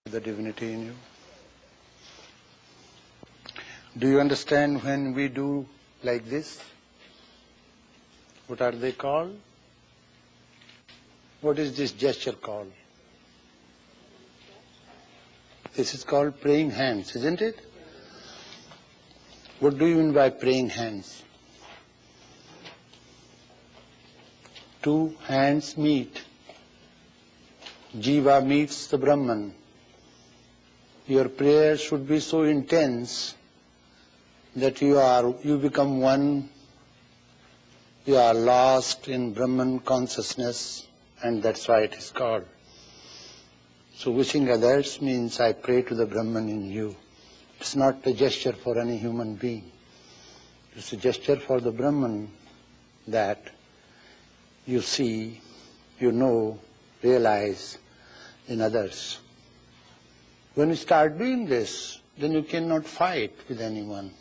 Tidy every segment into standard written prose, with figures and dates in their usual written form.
the divinity in you. Do you understand when we do like this? What are they called? What is this gesture called? This is called praying hands, isn't it? What do you mean by praying hands? Two hands meet. Jiva meets the Brahman. Your prayer should be so intense that you become one, you are lost in Brahman consciousness, and that's why it is called. So wishing others means I pray to the Brahman in you. It's not a gesture for any human being. It's a gesture for the Brahman that you see, you know, realize in others. When you start doing this, then you cannot fight with anyone.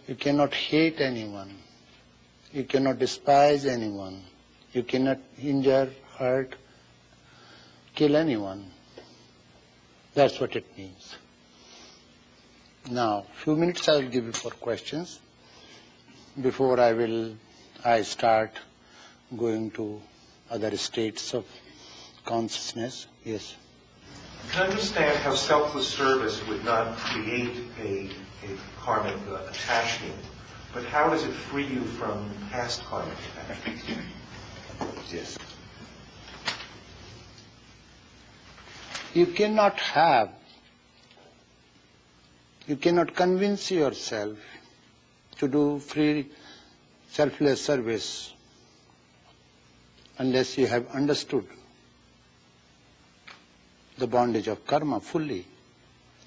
You cannot hate anyone. You cannot despise anyone. You cannot injure, hurt, kill anyone. That's what it means. Now, few minutes I will give you for questions before I start going to other states of consciousness. Yes. You can understand how selfless service would not create a karmic attachment, but how does it free you from past karmic attachments? Yes. You cannot convince yourself to do free, selfless service unless you have understood the bondage of karma fully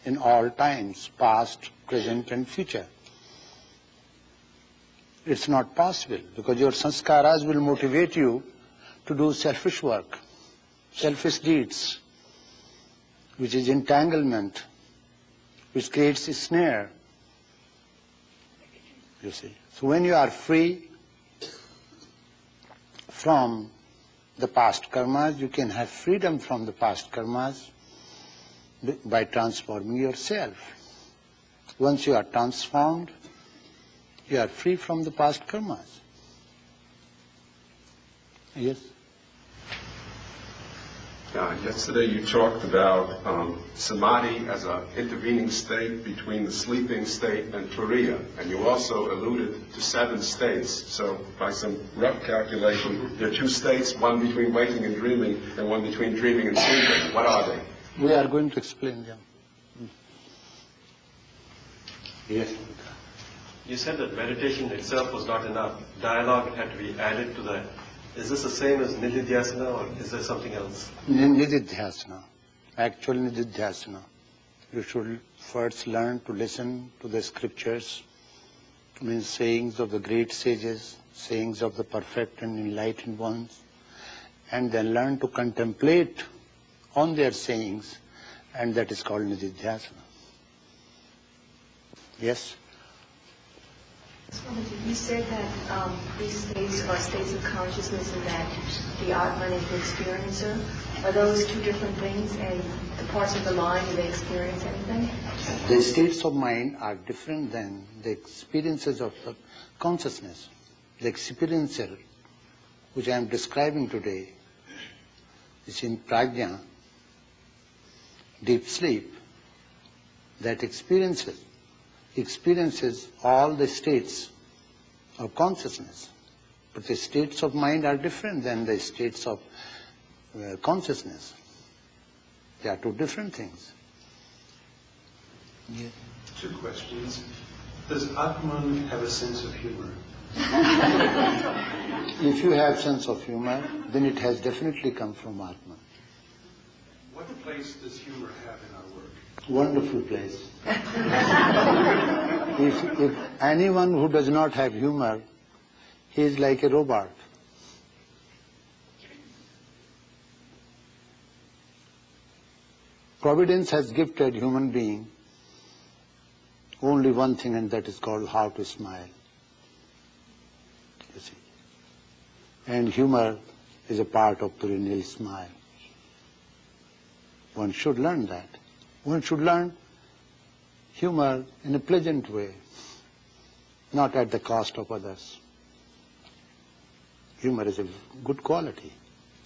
in all times, past, present and future. It's not possible because your sanskaras will motivate you to do selfish work, selfish deeds, which is entanglement, which creates a snare. You see. So when you are free from the past karmas, you can have freedom from the past karmas by transforming yourself. Once you are transformed, you are free from the past karmas. Yes? Yesterday you talked about samadhi as an intervening state between the sleeping state and turiya, and you also alluded to 7 states. So by some rough calculation, there are 2 states, one between waking and dreaming, and one between dreaming and sleeping. What are they? We are going to explain them. Yes. You said that meditation itself was not enough. Dialogue had to be added to that. Is this the same as nididhyasana or is there something else? Nididhyasana. Actual nididhyasana. You should first learn to listen to the scriptures, means sayings of the great sages, sayings of the perfect and enlightened ones, and then learn to contemplate on their sayings, and that is called nididhyasana. Yes? You said that these states are states of consciousness and that the Atman is the experiencer. Are those 2 different things, and the parts of the mind, do they experience anything? The states of mind are different than the experiences of the consciousness. The experiencer, which I am describing today, is in prajna, deep sleep, that experiences all the states of consciousness. But the states of mind are different than the states of consciousness. They are 2 different things. Yeah. 2 questions. Does Atman have a sense of humor? If you have sense of humor, then it has definitely come from Atman. What place does humor have in our work? Wonderful place. If anyone who does not have humor, he is like a robot. Providence has gifted human being only one thing, and that is called how to smile. You see. And humor is a part of perennial smile. One should learn that. One should learn humor in a pleasant way, not at the cost of others. Humor is a good quality.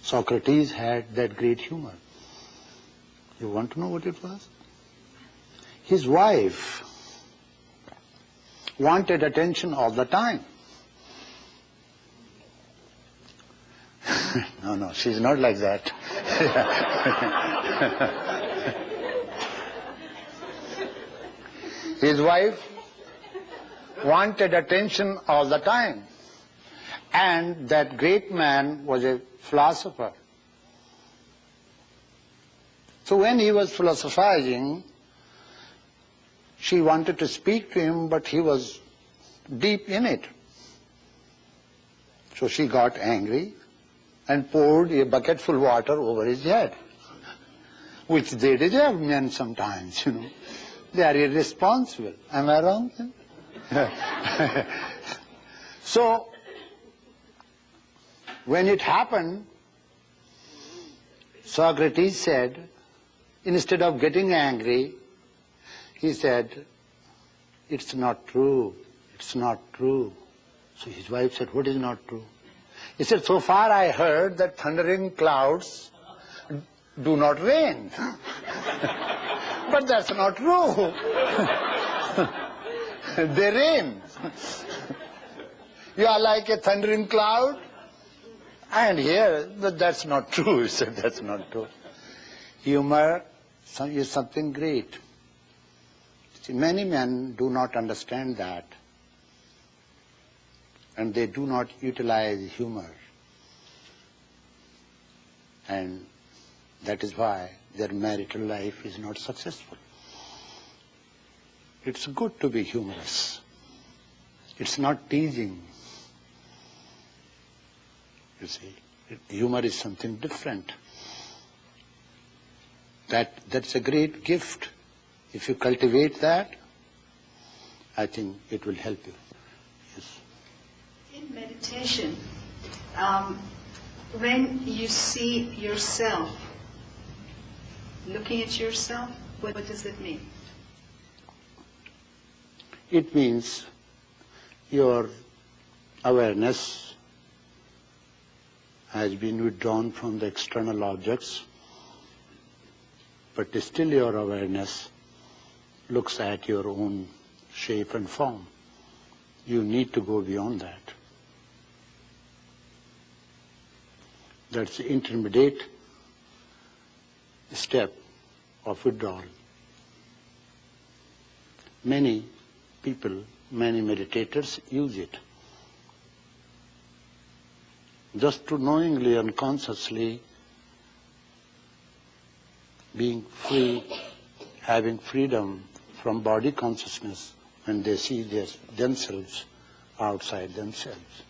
Socrates had that great humor. You want to know what it was? His wife wanted attention all the time. No, she's not like that. His wife wanted attention all the time. And that great man was a philosopher. So when he was philosophizing, she wanted to speak to him, but he was deep in it. So she got angry and poured a bucketful of water over his head, which they deserve, men sometimes, you know. They are irresponsible. Am I wrong? So, when it happened, Socrates said, instead of getting angry, he said, "It's not true, it's not true." So his wife said, "What is not true?" He said, "So far I heard that thundering clouds do not rain." But that's not true. They rain. You are like a thundering cloud. And here, that's not true. He said, that's not true. Humor is something great. See, many men do not understand that. And they do not utilize humor. And that is why their marital life is not successful. It's good to be humorous. It's not teasing. You see, humor is something different. That's a great gift. If you cultivate that, I think it will help you. Yes. In meditation, when you see yourself, looking at yourself, what does it mean? It means your awareness has been withdrawn from the external objects, but still your awareness looks at your own shape and form. You need to go beyond that. That's the intermediate step of withdrawal. Many people, many meditators use it. Just to knowingly and consciously being free, having freedom from body consciousness when they see themselves outside themselves.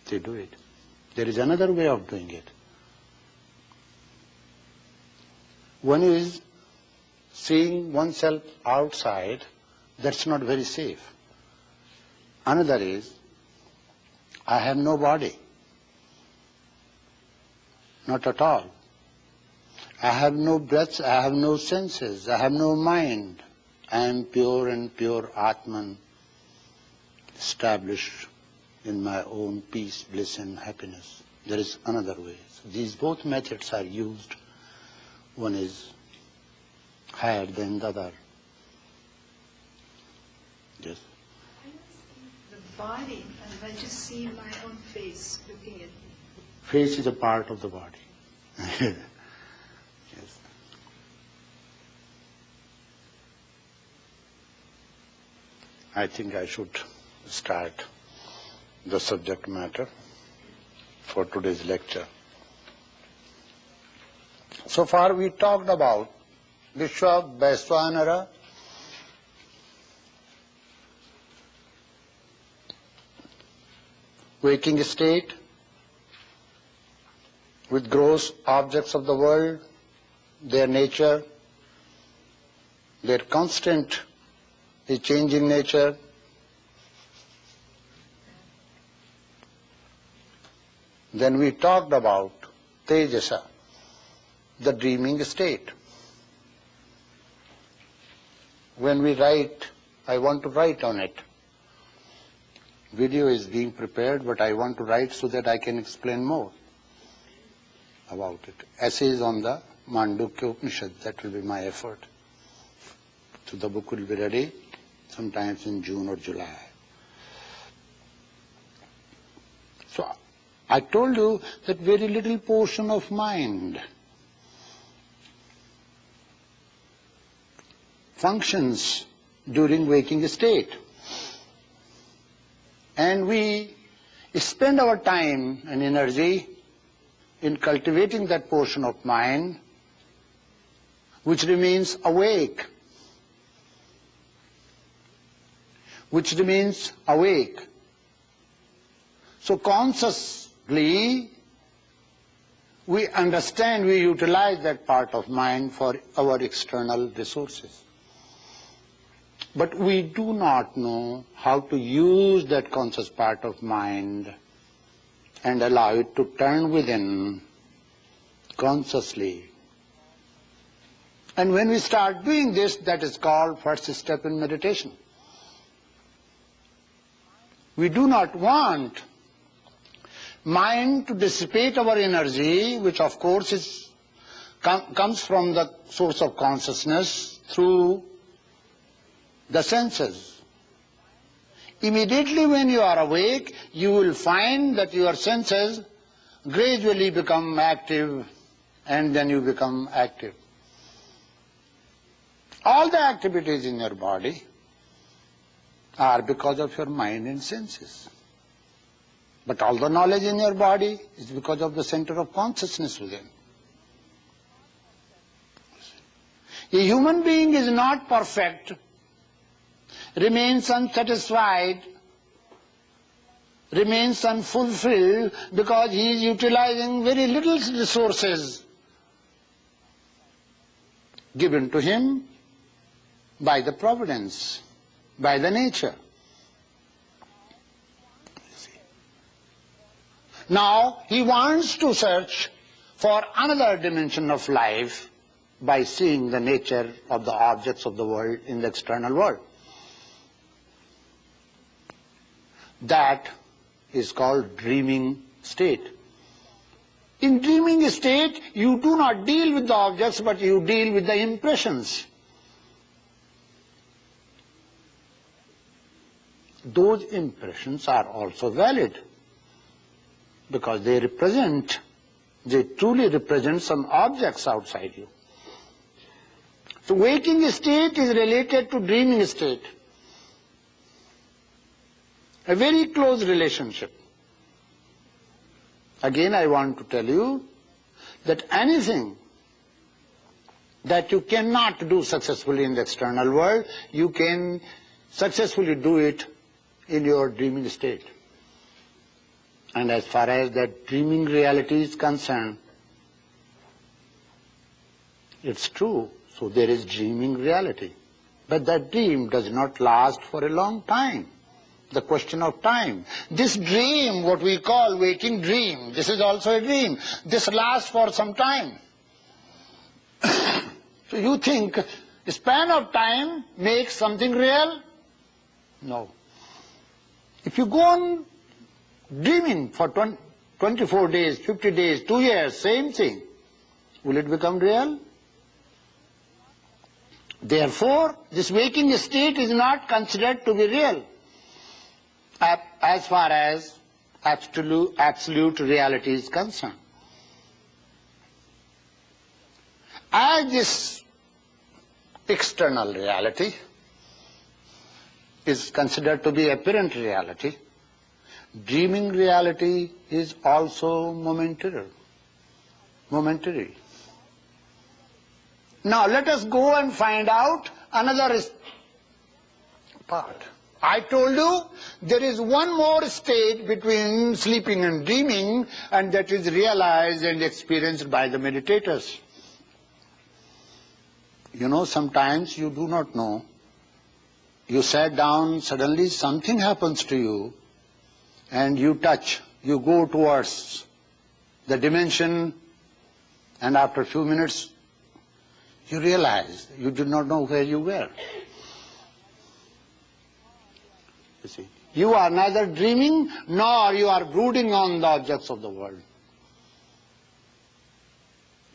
They do it. There is another way of doing it. One is seeing oneself outside, that's not very safe. Another is, I have no body. Not at all. I have no breath, I have no senses, I have no mind. I am pure and pure Atman, established in my own peace, bliss and happiness. There is another way. So these both methods are used. One is higher than the other. Yes. The body, and I just see my own face looking at me. Face is a part of the body. Yes. I think I should start the subject matter for today's lecture. So far we talked about Vishwa Vaiswanara, waking state with gross objects of the world, their nature, their constant changing nature. Then we talked about tejasa, the dreaming state. When we write, I want to write on it. Video is being prepared, but I want to write so that I can explain more about it. Essays on the Mandukya Upanishad, that will be my effort. So the book will be ready sometimes in June or July. So I told you that very little portion of mind functions during waking state. And we spend our time and energy in cultivating that portion of mind which remains awake. Which remains awake. So consciously we understand, we utilize that part of mind for our external resources. But we do not know how to use that conscious part of mind and allow it to turn within consciously. And when we start doing this, that is called first step in meditation. We do not want mind to dissipate our energy, which of course comes from the source of consciousness through the senses. Immediately when you are awake, you will find that your senses gradually become active, and then you become active. All the activities in your body are because of your mind and senses. But all the knowledge in your body is because of the center of consciousness within. A human being is not perfect, remains unsatisfied, remains unfulfilled because he is utilizing very little resources given to him by the providence, by the nature. Now he wants to search for another dimension of life by seeing the nature of the objects of the world in the external world. That is called dreaming state. In dreaming state, you do not deal with the objects, but you deal with the impressions. Those impressions are also valid because they truly represent some objects outside you. So waking state is related to dreaming state. A very close relationship. Again, I want to tell you that anything that you cannot do successfully in the external world, you can successfully do it in your dreaming state. And as far as that dreaming reality is concerned, it's true. So there is dreaming reality. But that dream does not last for a long time. The question of time. This dream, what we call waking dream, this is also a dream. This lasts for some time. So you think a span of time makes something real? No. If you go on dreaming for 24 days, 50 days, 2 years, same thing, will it become real? Therefore, this waking state is not considered to be real as far as absolute reality is concerned. As this external reality is considered to be apparent reality, dreaming reality is also momentary. Now let us go and find out another part. I told you there is one more state between sleeping and dreaming, and that is realized and experienced by the meditators. You know, sometimes you do not know. You sat down, suddenly something happens to you, and you touch, you go towards the dimension And after a few minutes, you realize you did not know where you were. You see, you are neither dreaming nor you are brooding on the objects of the world.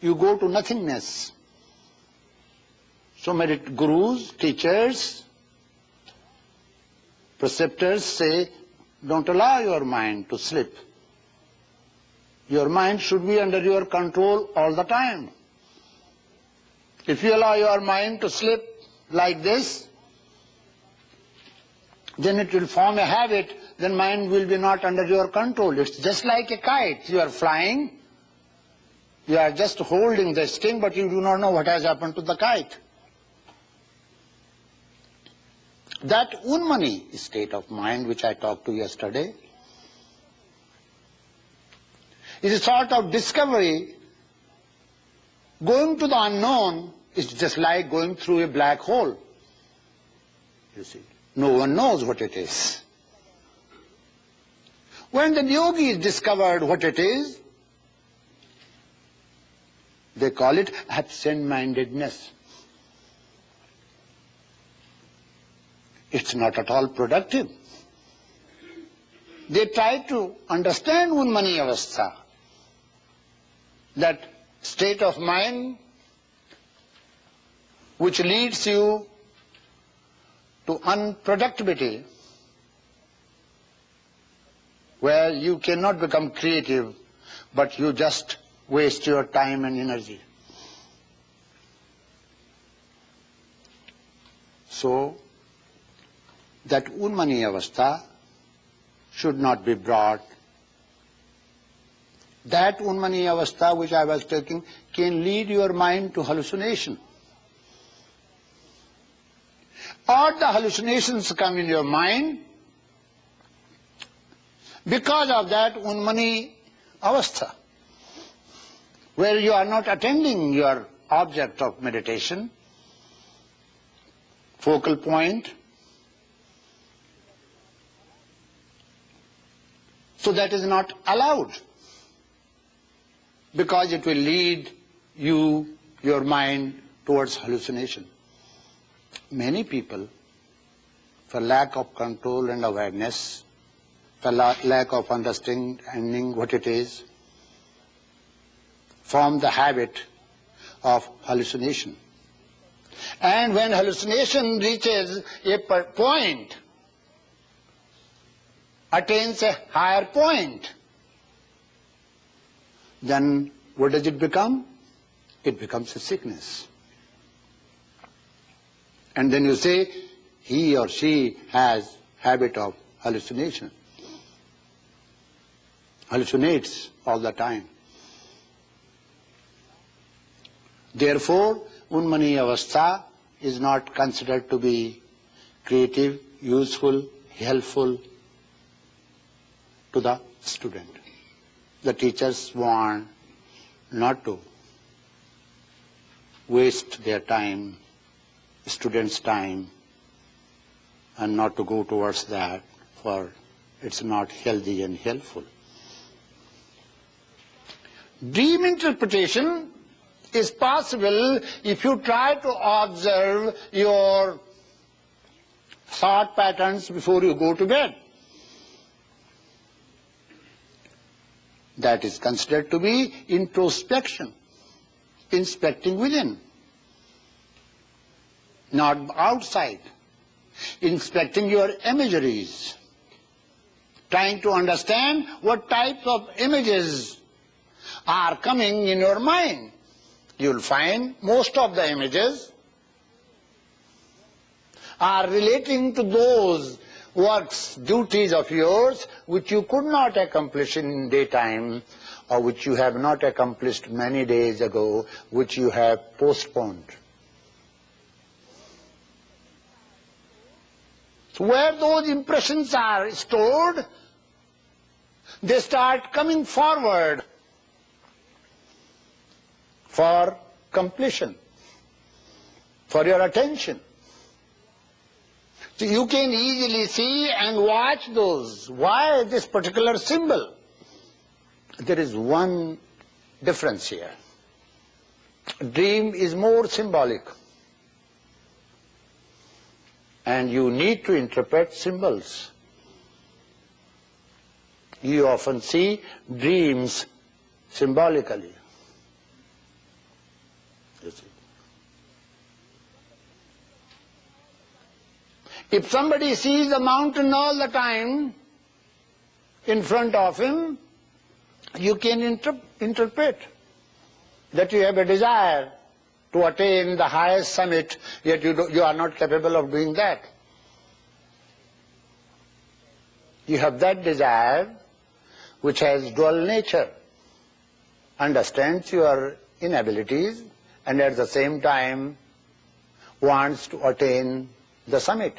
You go to nothingness. So many gurus, teachers, preceptors say, don't allow your mind to slip. Your mind should be under your control all the time. If you allow your mind to slip like this, then it will form a habit, then mind will be not under your control. It's just like a kite. You are flying, you are just holding the string, but you do not know what has happened to the kite. That unmani state of mind which I talked to yesterday is a sort of discovery. Going to the unknown is just like going through a black hole. You see, no one knows what it is. When the yogis discovered what it is, they call it absent-mindedness. It's not at all productive. They try to understand unmani avastha, that state of mind which leads you to unproductivity, where you cannot become creative, but you just waste your time and energy. So, that unmani avastha should not be brought. That unmani avastha which I was taking can lead your mind to hallucination. Or the hallucinations come in your mind because of that unmani avastha, where you are not attending your object of meditation, focal point. So that is not allowed, because it will lead you, your mind, towards hallucination. Many people, for lack of control and awareness, for lack of understanding what it is, form the habit of hallucination. And when hallucination reaches a point, attains a higher point, then what does it become? It becomes a sickness. And then you say, he or she has habit of hallucination. Hallucinates all the time. Therefore, unmani avastha is not considered to be creative, useful, helpful to the student. The teachers want not to waste their time, students' time, and not to go towards that, for it's not healthy and helpful. Dream interpretation is possible if you try to observe your thought patterns before you go to bed. That is considered to be introspection, inspecting within, not outside, inspecting your imageries, trying to understand what type of images are coming in your mind. You'll find most of the images are relating to those works, duties of yours which you could not accomplish in daytime, or which you have not accomplished many days ago, which you have postponed. So where those impressions are stored, they start coming forward for completion, for your attention. So you can easily see and watch those. Why this particular symbol? There is one difference here. Dream is more symbolic. And you need to interpret symbols. You often see dreams symbolically. You see. If somebody sees a mountain all the time in front of him, you can interpret that you have a desire to attain the highest summit, yet you are not capable of doing that. You have that desire which has dual nature, understands your inabilities and at the same time wants to attain the summit.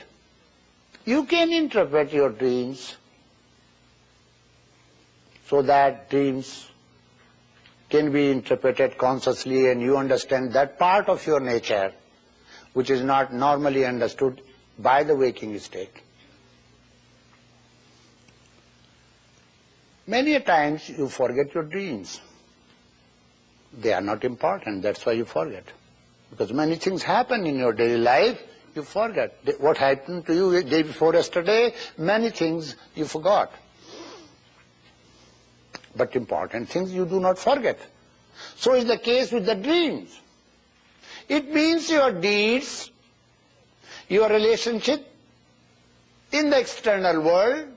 You can interpret your dreams so that dreams can be interpreted consciously and you understand that part of your nature which is not normally understood by the waking state. Many a times you forget your dreams. They are not important, that's why you forget. Because many things happen in your daily life, you forget. What happened to you the day before yesterday, many things you forgot. But important things you do not forget. So is the case with the dreams. It means your deeds, your relationship in the external world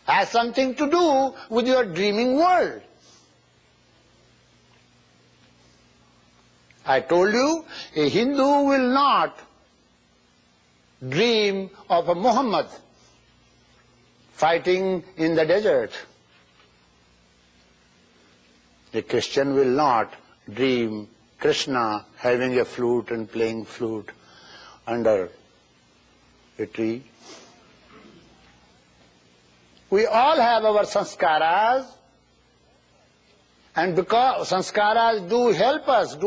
has something to do with your dreaming world. I told you, a Hindu will not dream of a Muhammad fighting in the desert. A Christian will not dream Krishna having a flute and playing flute under a tree. We all have our sanskaras, and because sanskaras do help us,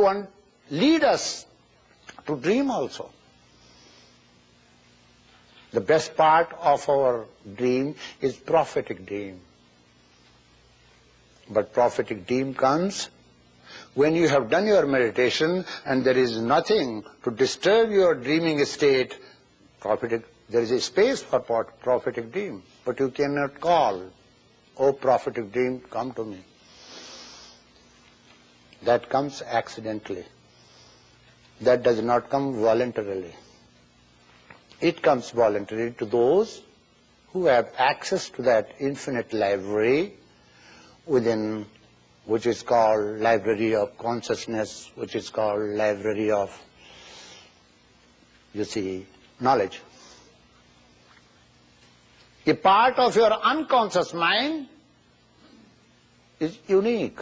lead us to dream also. The best part of our dream is prophetic dream. But prophetic dream comes when you have done your meditation and there is nothing to disturb your dreaming state. There is a space for prophetic dream, but you cannot call, "Oh, prophetic dream, come to me." That comes accidentally. That does not come voluntarily. It comes voluntarily to those who have access to that infinite library within, which is called library of consciousness, which is called library of, knowledge. A part of your unconscious mind is unique.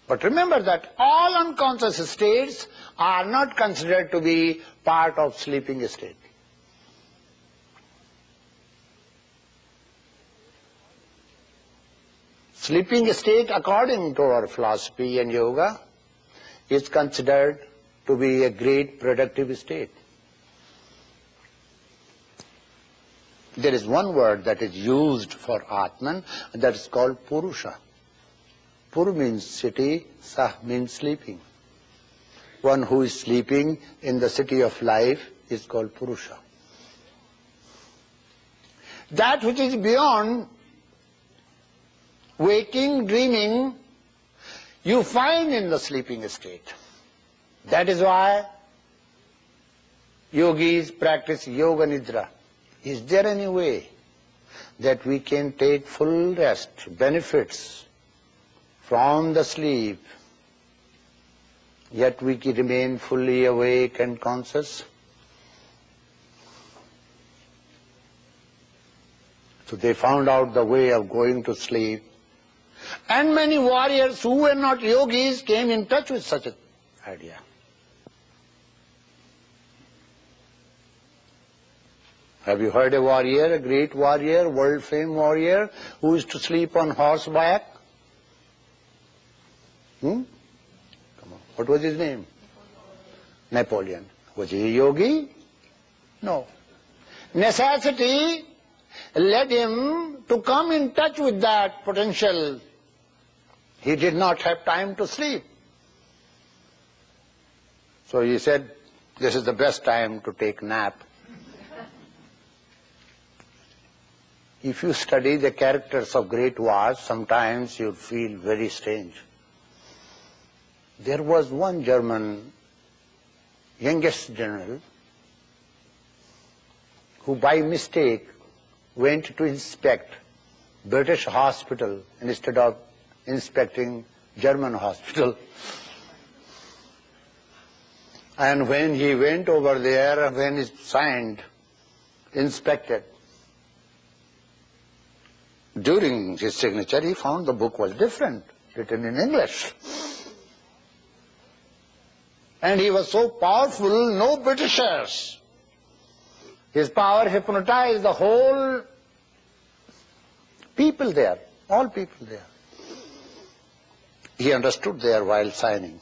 But remember that all unconscious states are not considered to be part of sleeping state. Sleeping state, according to our philosophy and yoga, is considered to be a great productive state. There is one word that is used for Atman, and that is called Purusha. Pur means city, Sah means sleeping. One who is sleeping in the city of life is called Purusha. That which is beyond waking, dreaming, you find in the sleeping state. That is why yogis practice yoga nidra. Is there any way that we can take full rest, benefits from the sleep, yet we can remain fully awake and conscious? So they found out the way of going to sleep. And many warriors who were not yogis came in touch with such an idea. Have you heard a warrior, a great warrior, world-famed warrior, who used to sleep on horseback? Come on. What was his name? Napoleon. Was he a yogi? No. Necessity led him to come in touch with that potential He did not have time to sleep. So he said, this is the best time to take nap. If you study the characters of great wars, sometimes you feel very strange. There was one German, youngest general, who by mistake went to inspect British hospital instead of inspecting German hospital. And when he went over there, when he signed, inspected, during his signature, he found the book was different, written in English. And he was so powerful, no Britishers. His power hypnotized the whole people there, all people there. He understood there while signing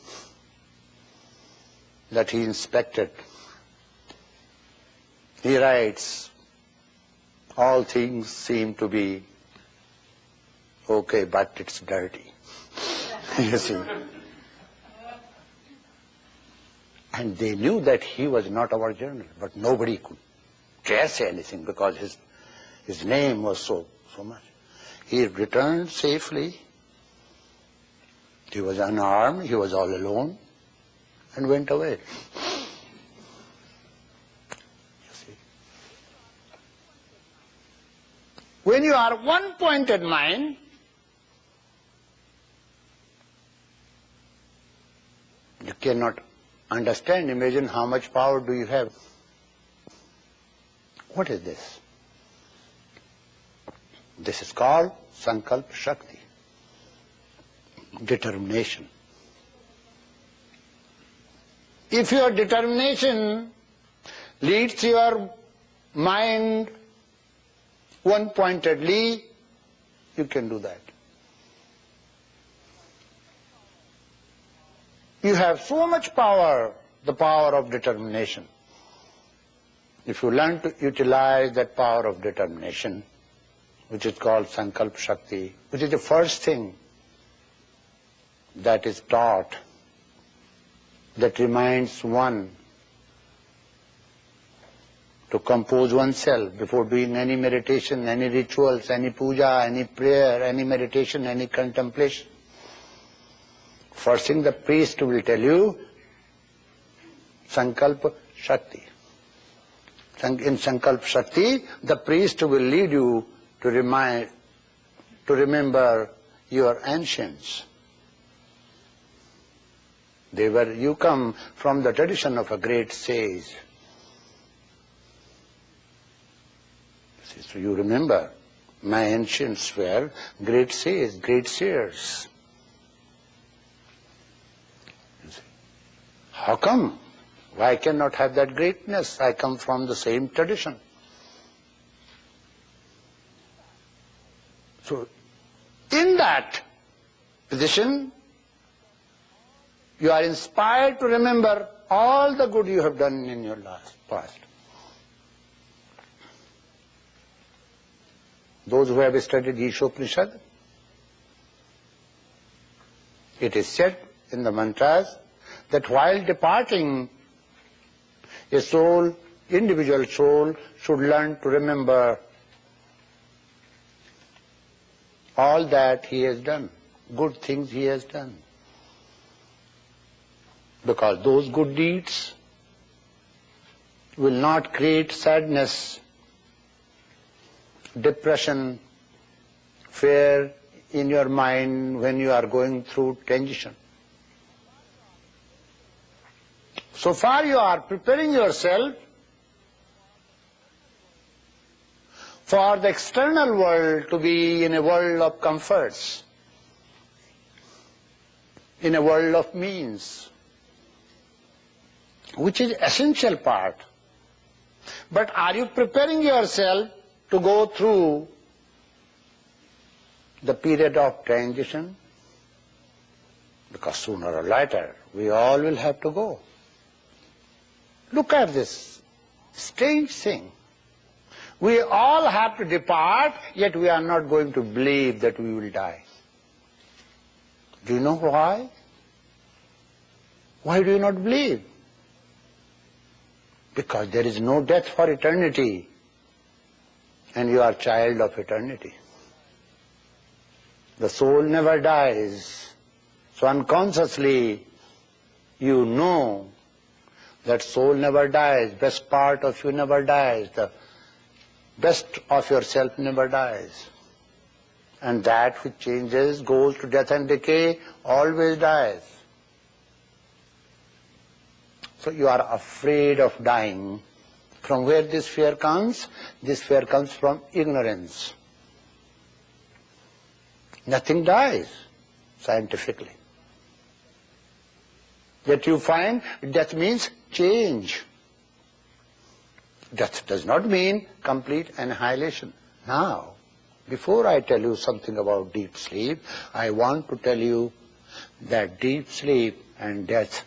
that he inspected. He writes, all things seem to be okay, but it's dirty. You see. And they knew that he was not our general, but nobody could dare say anything because his name was so much. He returned safely. He was unarmed, he was all alone, and went away. You see. When you are one-pointed mind, you cannot understand, imagine how much power do you have. What is this? This is called Sankalp Shakti, determination. If your determination leads your mind one-pointedly, you can do that. You have so much power, the power of determination. If you learn to utilize that power of determination, which is called Sankalp Shakti, which is the first thing that is taught, that reminds one to compose oneself before doing any meditation, any rituals, any puja, any prayer, any meditation, any contemplation. First thing the priest will tell you, Sankalp Shakti. In Sankalp Shakti, the priest will lead you to remember your ancients. You come from the tradition of a great sage. So you remember, my ancients were great sages, great seers. How come? Why cannot have that greatness? I come from the same tradition. So, in that position, you are inspired to remember all the good you have done in your past. Those who have studied Isha Upanishad, it is said in the mantras that while departing, a soul, individual soul, should learn to remember all that he has done, good things he has done. Because those good deeds will not create sadness, depression, fear in your mind when you are going through transition. So far you are preparing yourself for the external world to be in a world of comforts, in a world of means, which is essential part. But are you preparing yourself to go through the period of transition? Because sooner or later we all will have to go. Look at this strange thing. We all have to depart, yet we are not going to believe that we will die. Do you know why? Why do you not believe? Because there is no death for eternity, and you are child of eternity. The soul never dies, so unconsciously you know that soul never dies, best part of you never dies, the best of yourself never dies. And that which changes, goes to death and decay, always dies. So you are afraid of dying. From where this fear comes? This fear comes from ignorance. Nothing dies, scientifically. Yet you find death means change. Death does not mean complete annihilation. Now, before I tell you something about deep sleep, I want to tell you that deep sleep and death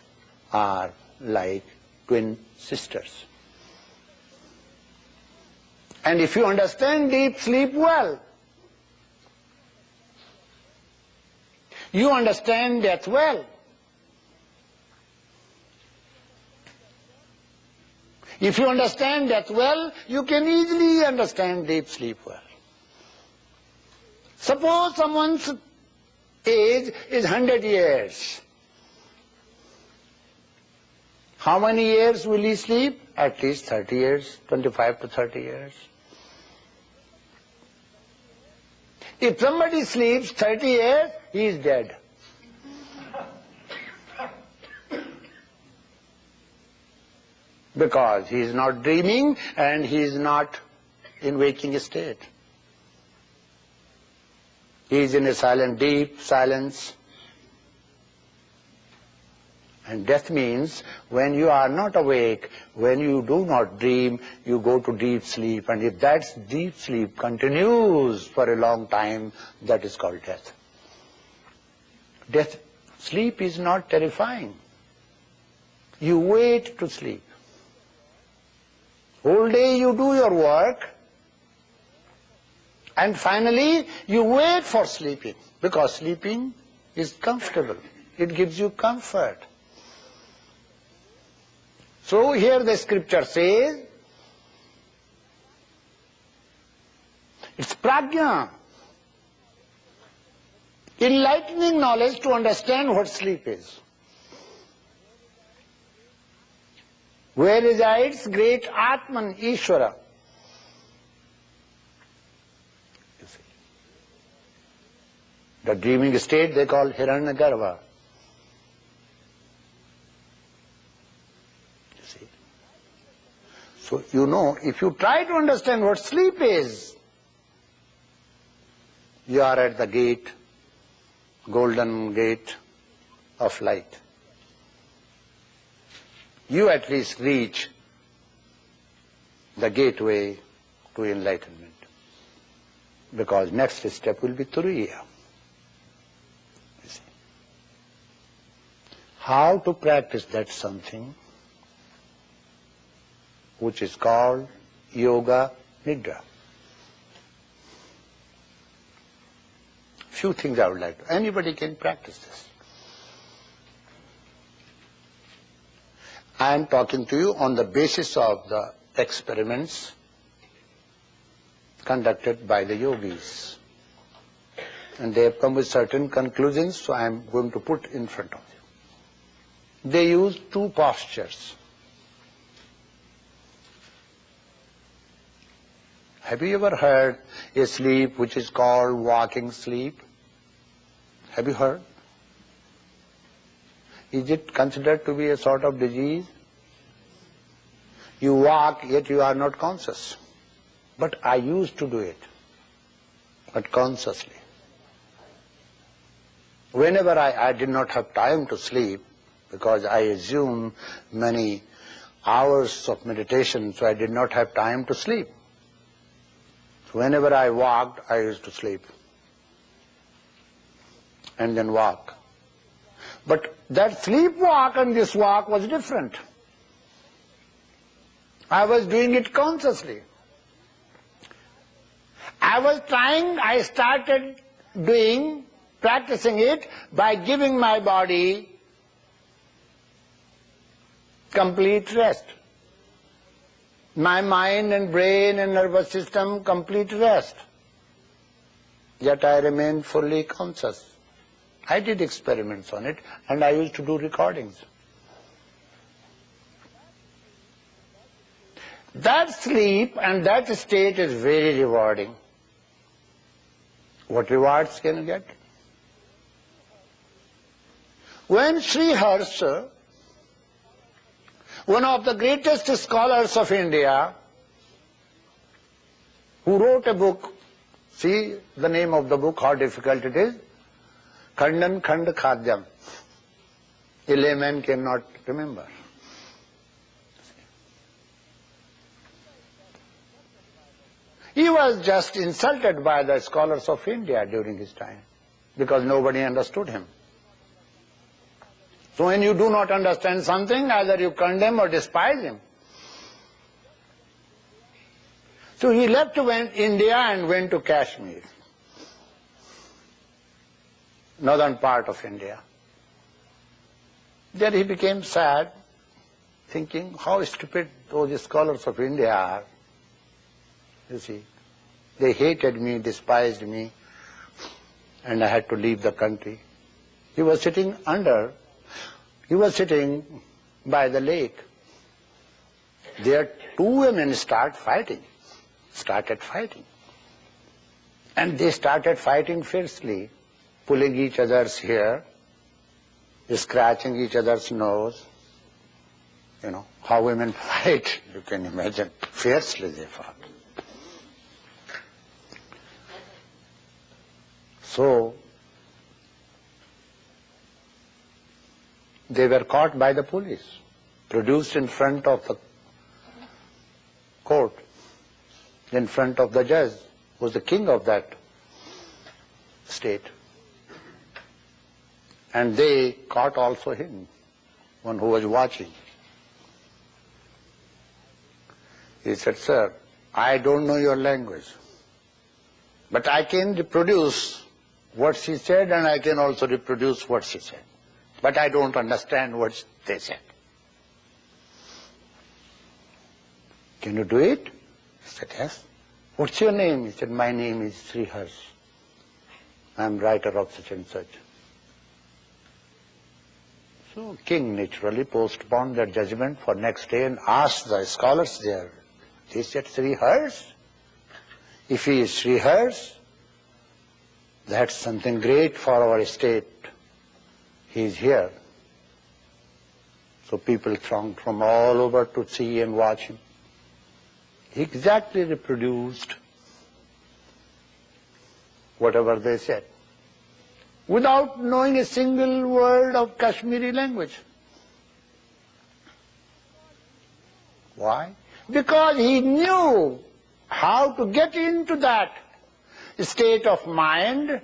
are like twin sisters. And if you understand deep sleep well, you understand death well. If you understand death well, you can easily understand deep sleep well. Suppose someone's age is 100 years. How many years will he sleep? At least 30 years, 25 to 30 years. If somebody sleeps 30 years, he is dead. Because he is not dreaming and he is not in waking state. He is in a silent, deep silence. And death means when you are not awake, when you do not dream, you go to deep sleep. And if that deep sleep continues for a long time, that is called death. Sleep is not terrifying. You wait to sleep. Whole day you do your work, and finally you wait for sleeping, because sleeping is comfortable. It gives you comfort. So here the scripture says, it's prajna, enlightening knowledge to understand what sleep is. Where resides great Atman, Ishvara. You see. The dreaming state they call Hiranyagarbha. You see. So you know, if you try to understand what sleep is, you are at the gate, golden gate of light. You at least reach the gateway to enlightenment. Because next step will be Turiya. You see. How to practice that something which is called Yoga Nidra. Few things I would like to. Anybody can practice this. I am talking to you on the basis of the experiments conducted by the yogis. And they have come with certain conclusions, so I am going to put in front of you. They use two postures. Have you ever heard a sleep which is called walking sleep? Have you heard? Is it considered to be a sort of disease? You walk, yet you are not conscious. But I used to do it, but consciously. Whenever I did not have time to sleep, because I assumed many hours of meditation, so I did not have time to sleep. Whenever I walked, I used to sleep. And then walk. But that sleep walk and this walk was different. I was doing it consciously. I started doing practicing it by giving my body complete rest. My mind and brain and nervous system complete rest. Yet I remain fully conscious. I did experiments on it and I used to do recordings. That sleep and that state is very rewarding. What rewards can you get? When Sriharsa, one of the greatest scholars of India, who wrote a book, see the name of the book, how difficult it is, Khandan Khand Khadyam. A layman cannot remember. He was just insulted by the scholars of India during his time, because nobody understood him. So when you do not understand something, either you condemn or despise him. So he left India and went to Kashmir, northern part of India. There he became sad, thinking how stupid those scholars of India are. You see, they hated me, despised me, and I had to leave the country. He was sitting by the lake. There two women started fighting. And they started fighting fiercely, pulling each other's hair, scratching each other's nose. You know, how women fight, you can imagine. Fiercely they fought. So, they were caught by the police, produced in front of the court, in front of the judge, who was the king of that state. And they caught also him, one who was watching. He said, "Sir, I don't know your language, but I can reproduce what she said and I can also reproduce what she said. But I don't understand what they said. Can you do it?" He said, "Yes." "What's your name?" He said, "My name is Srihars. I'm writer of such and such." So king naturally postponed their judgment for next day and asked the scholars there. They said, "Srihars? If he is Srihars, that's something great for our state. He is here." So people thronged from all over to see and watch him. He exactly reproduced whatever they said, without knowing a single word of Kashmiri language. Why? Because he knew how to get into that state of mind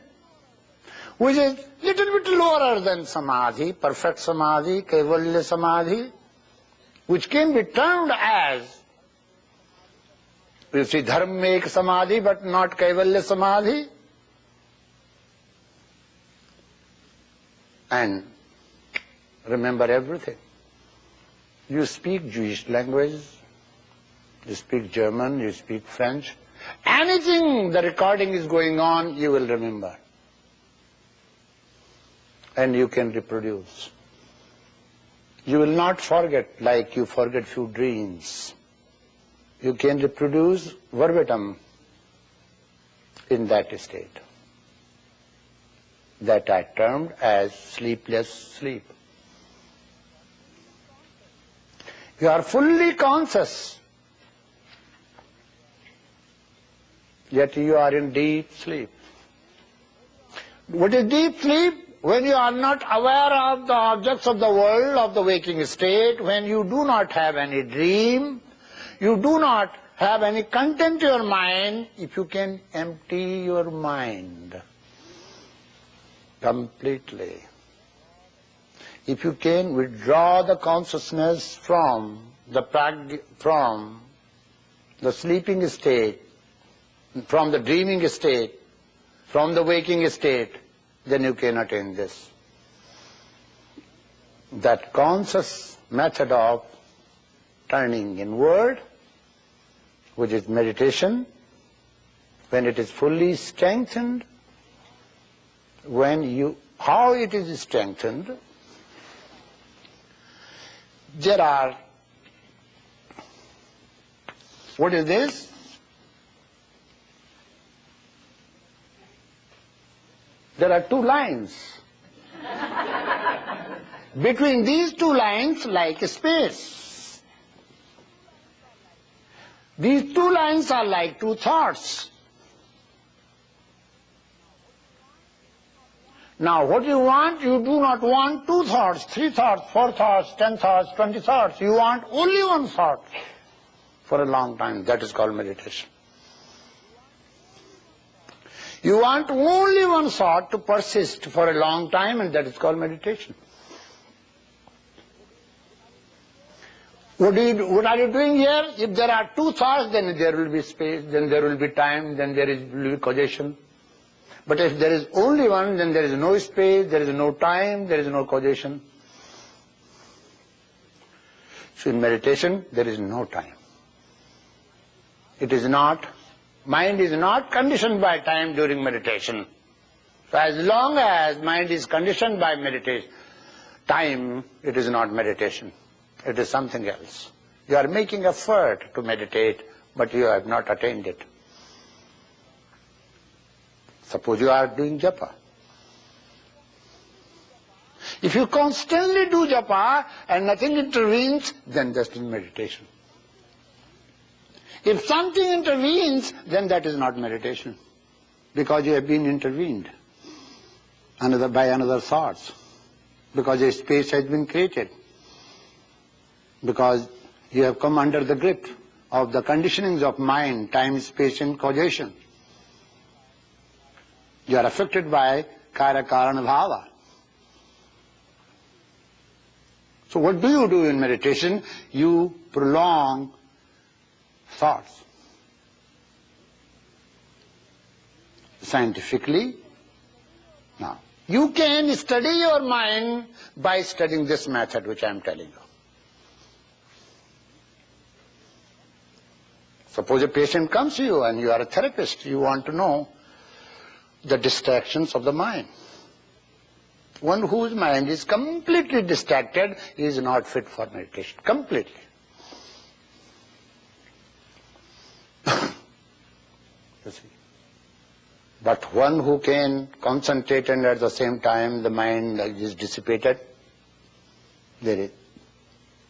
which is little bit lower than samadhi, perfect samadhi, kaivalya samadhi, which can be termed as, you see, dharmek samadhi, but not kaivalya samadhi. And remember everything. You speak Jewish language, you speak German, you speak French. Anything the recording is going on, you will remember. And you can reproduce. You will not forget like you forget few dreams. You can reproduce verbatim in that state. That I termed as sleepless sleep. You are fully conscious, yet you are in deep sleep. What is deep sleep? When you are not aware of the objects of the world, of the waking state, when you do not have any dream, you do not have any content to your mind, if you can empty your mind completely. If you can withdraw the consciousness from the sleeping state, from the dreaming state, from the waking state, then you can attain this. That conscious method of turning inward, which is meditation, when it is fully strengthened, how it is strengthened, there are, what is this? There are two lines. Between these two lines, like a space. These two lines are like two thoughts. Now, what you want, you do not want 2 thoughts, 3 thoughts, 4 thoughts, 10 thoughts, 20 thoughts. You want only one thought for a long time. That is called meditation. You want only one thought to persist for a long time, and that is called meditation. What are you doing here? If there are 2 thoughts, then there will be space, then there will be time, then there will be causation. But if there is only one, then there is no space, there is no time, there is no causation. So in meditation, there is no time. It is not, mind is not conditioned by time during meditation. So as long as mind is conditioned by meditation, time, it is not meditation. It is something else. You are making effort to meditate, but you have not attained it. Suppose you are doing japa. If you constantly do japa and nothing intervenes, then that's in meditation. If something intervenes, then that is not meditation, because you have been intervened by another thoughts, because a space has been created, because you have come under the grip of the conditionings of mind, time, space and causation. You are affected by karya karana bhava. So what do you do in meditation? You prolong thoughts. Scientifically, now, you can study your mind by studying this method which I am telling you. Suppose a patient comes to you and you are a therapist, you want to know the distractions of the mind. One whose mind is completely distracted is not fit for meditation, completely. You see. But one who can concentrate and at the same time the mind is dissipated, there is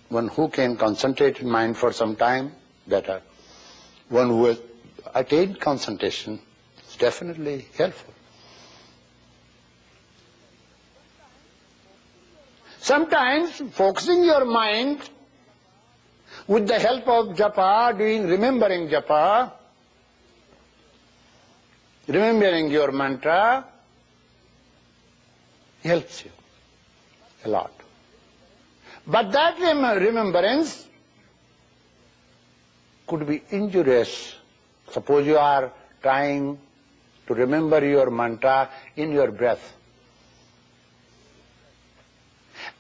one who can concentrate in mind for some time, better. One who has attained concentration is definitely helpful. Sometimes focusing your mind with the help of japa, remembering japa, remembering your mantra, helps you a lot. But that remembrance could be injurious. Suppose you are trying to remember your mantra in your breath.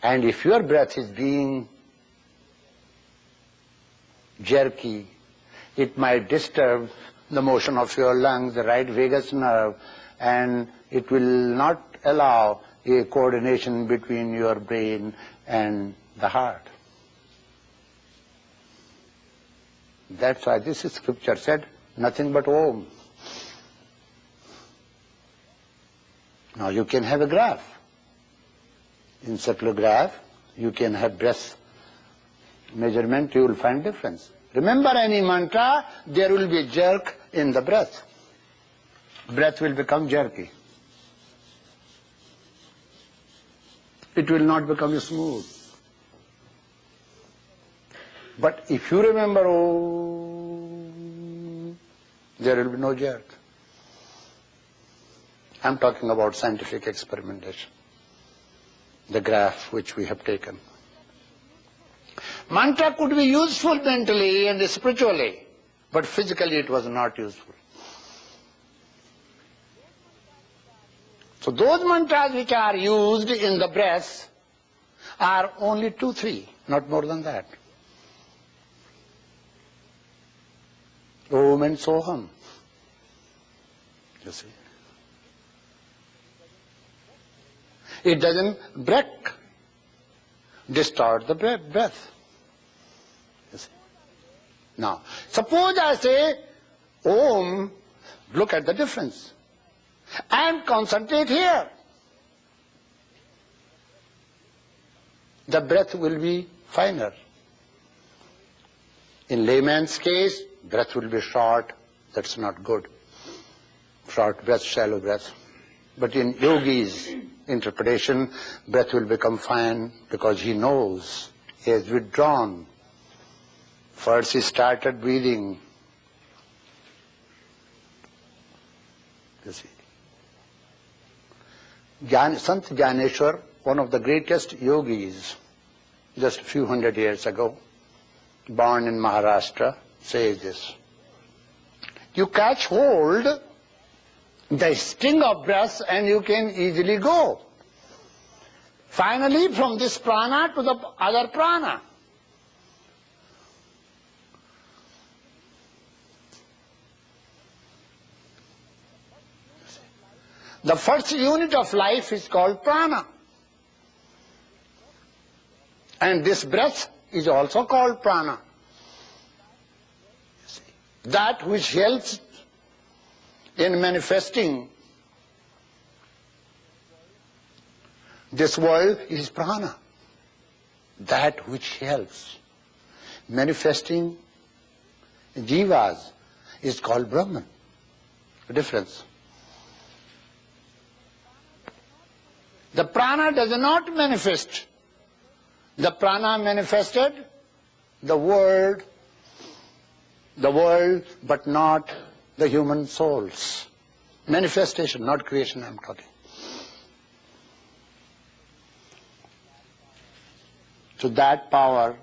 And if your breath is being jerky, it might disturb the motion of your lungs, the right vagus nerve, and it will not allow a coordination between your brain and the heart. That's why this scripture said, nothing but Om. Now you can have a graph. In circular graph, you can have breath measurement, you will find difference. Remember any mantra, there will be a jerk in the breath. Breath will become jerky. It will not become smooth. But if you remember Om, there will be no jerk. I'm talking about scientific experimentation. The graph which we have taken. Mantra could be useful mentally and spiritually, but physically it was not useful. So those mantras which are used in the breath are only 2, 3, not more than that. Om and Soham. You see. It doesn't break, distort the breath. You see. Now, suppose I say Om, look at the difference, and concentrate here. The breath will be finer. In layman's case, breath will be short. That's not good. Short breath, shallow breath. But in yogi's interpretation, breath will become fine because he knows he has withdrawn. First he started breathing. You see. Sant Jnaneshwar, one of the greatest yogis, just a few hundred years ago, born in Maharashtra, says this. You catch hold the sting of breath and you can easily go. Finally, from this prana to the other prana. The first unit of life is called prana. And this breath is also called prana. That which helps in manifesting this world is prana. That which helps manifesting jivas is called Brahman. The difference. The prana does not manifest. The prana manifested the world, but not the human souls. Manifestation, not creation, I'm talking. So that power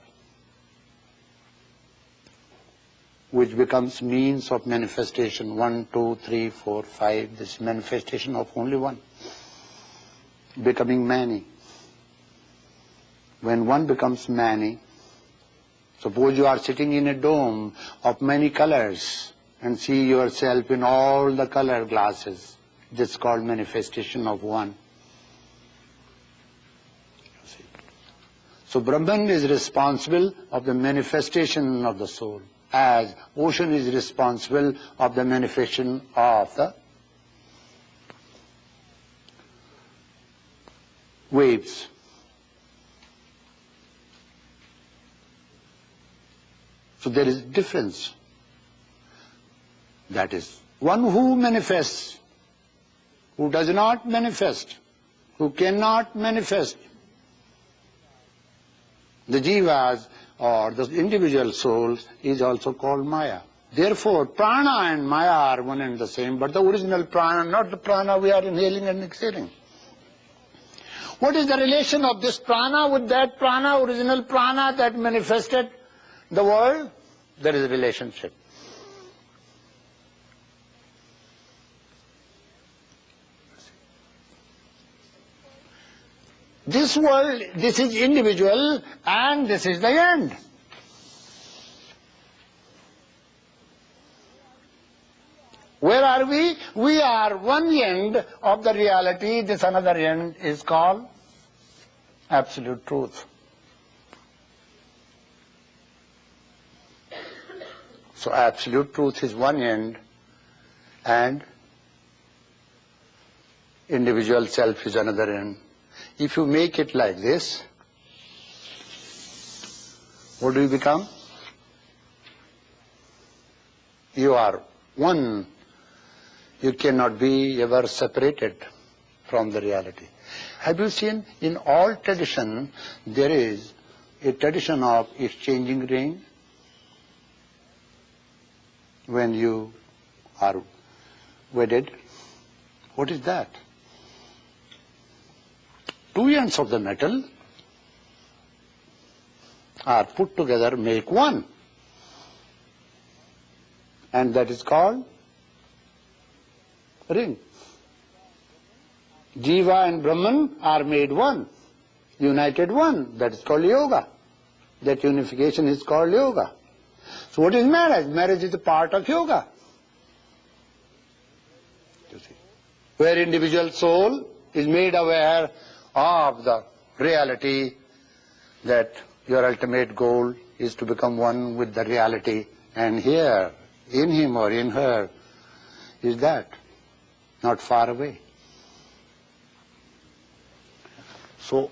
which becomes means of manifestation, 1, 2, 3, 4, 5, this manifestation of only one, becoming many. When one becomes many, suppose you are sitting in a dome of many colors and see yourself in all the color glasses. This is called manifestation of one. So Brahman is responsible of the manifestation of the soul, as ocean is responsible of the manifestation of the waves. So there is difference. That is, one who manifests, who does not manifest, who cannot manifest, the jivas or the individual souls is also called Maya. Therefore, prana and Maya are one and the same, but the original prana, not the prana we are inhaling and exhaling. What is the relation of this prana with that prana, original prana that manifested the world? There is a relationship. This world, this is individual and this is the end. Where are we? We are one end of the reality, this another end is called absolute truth. So absolute truth is one end and individual self is another end. If you make it like this, what do you become? You are one. You cannot be ever separated from the reality. Have you seen in all tradition there is a tradition of exchanging ring? When you are wedded, what is that? Two ends of the metal are put together, make one. And that is called ring. Jiva and Brahman are made one, united one. That is called yoga. That unification is called yoga. So what is marriage? Marriage is a part of yoga. You see, where individual soul is made aware of the reality that your ultimate goal is to become one with the reality, and here, in him or in her, is that, not far away. So,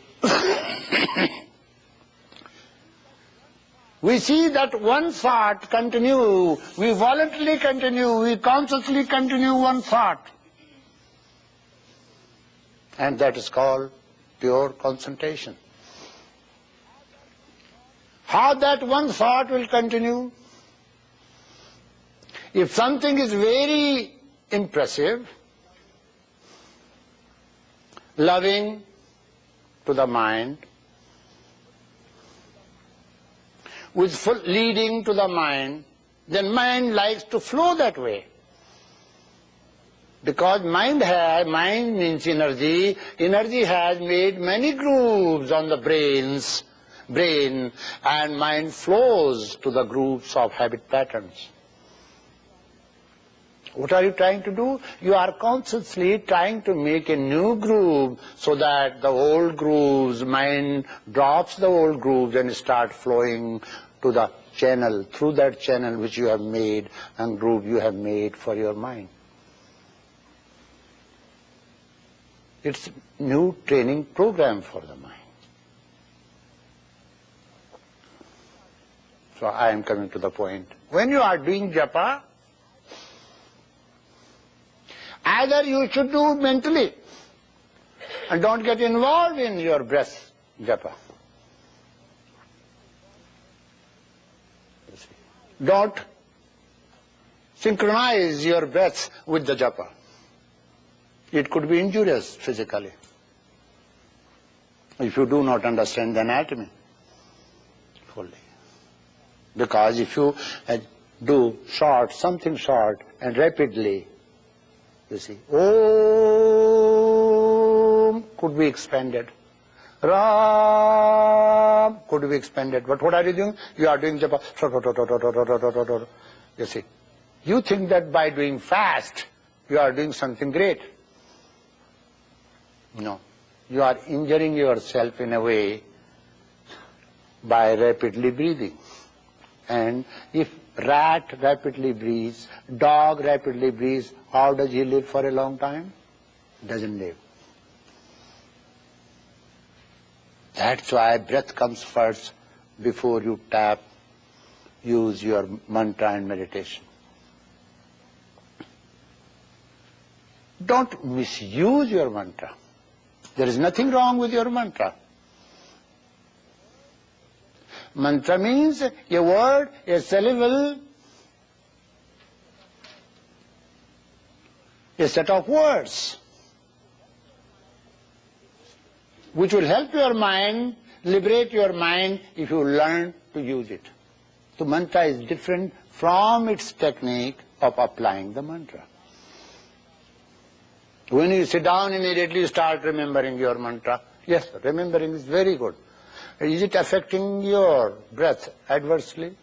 we see that one thought continue, we voluntarily continue, we consciously continue one thought. And that is called pure concentration. How that one thought will continue? If something is very impressive, loving to the mind, with full leading to the mind, then mind likes to flow that way. Because mind means energy, energy has made many grooves on the brain, and mind flows to the grooves of habit patterns. What are you trying to do? You are consciously trying to make a new groove so that the old grooves, mind drops the old grooves and start flowing to the channel, through that channel which you have made and groove you have made for your mind. It's a new training program for the mind. So I am coming to the point. When you are doing japa, either you should do mentally and don't get involved in your breath japa. Don't synchronize your breath with the japa. It could be injurious physically if you do not understand the anatomy fully. Because if you do something short and rapidly, you see, Om could be expanded, Ram could be expanded. But what are you doing? You are doing japa. You see, you think that by doing fast, you are doing something great. No, you are injuring yourself in a way by rapidly breathing. And if rat rapidly breathes, dog rapidly breathes, how does he live for a long time? Doesn't live. That's why breath comes first before you use your mantra and meditation. Don't misuse your mantra. There is nothing wrong with your mantra. Mantra means a word, a syllable, a set of words which will help your mind, liberate your mind if you learn to use it. So mantra is different from its technique of applying the mantra. When you sit down, immediately you start remembering your mantra. Yes, remembering is very good. Is it affecting your breath adversely?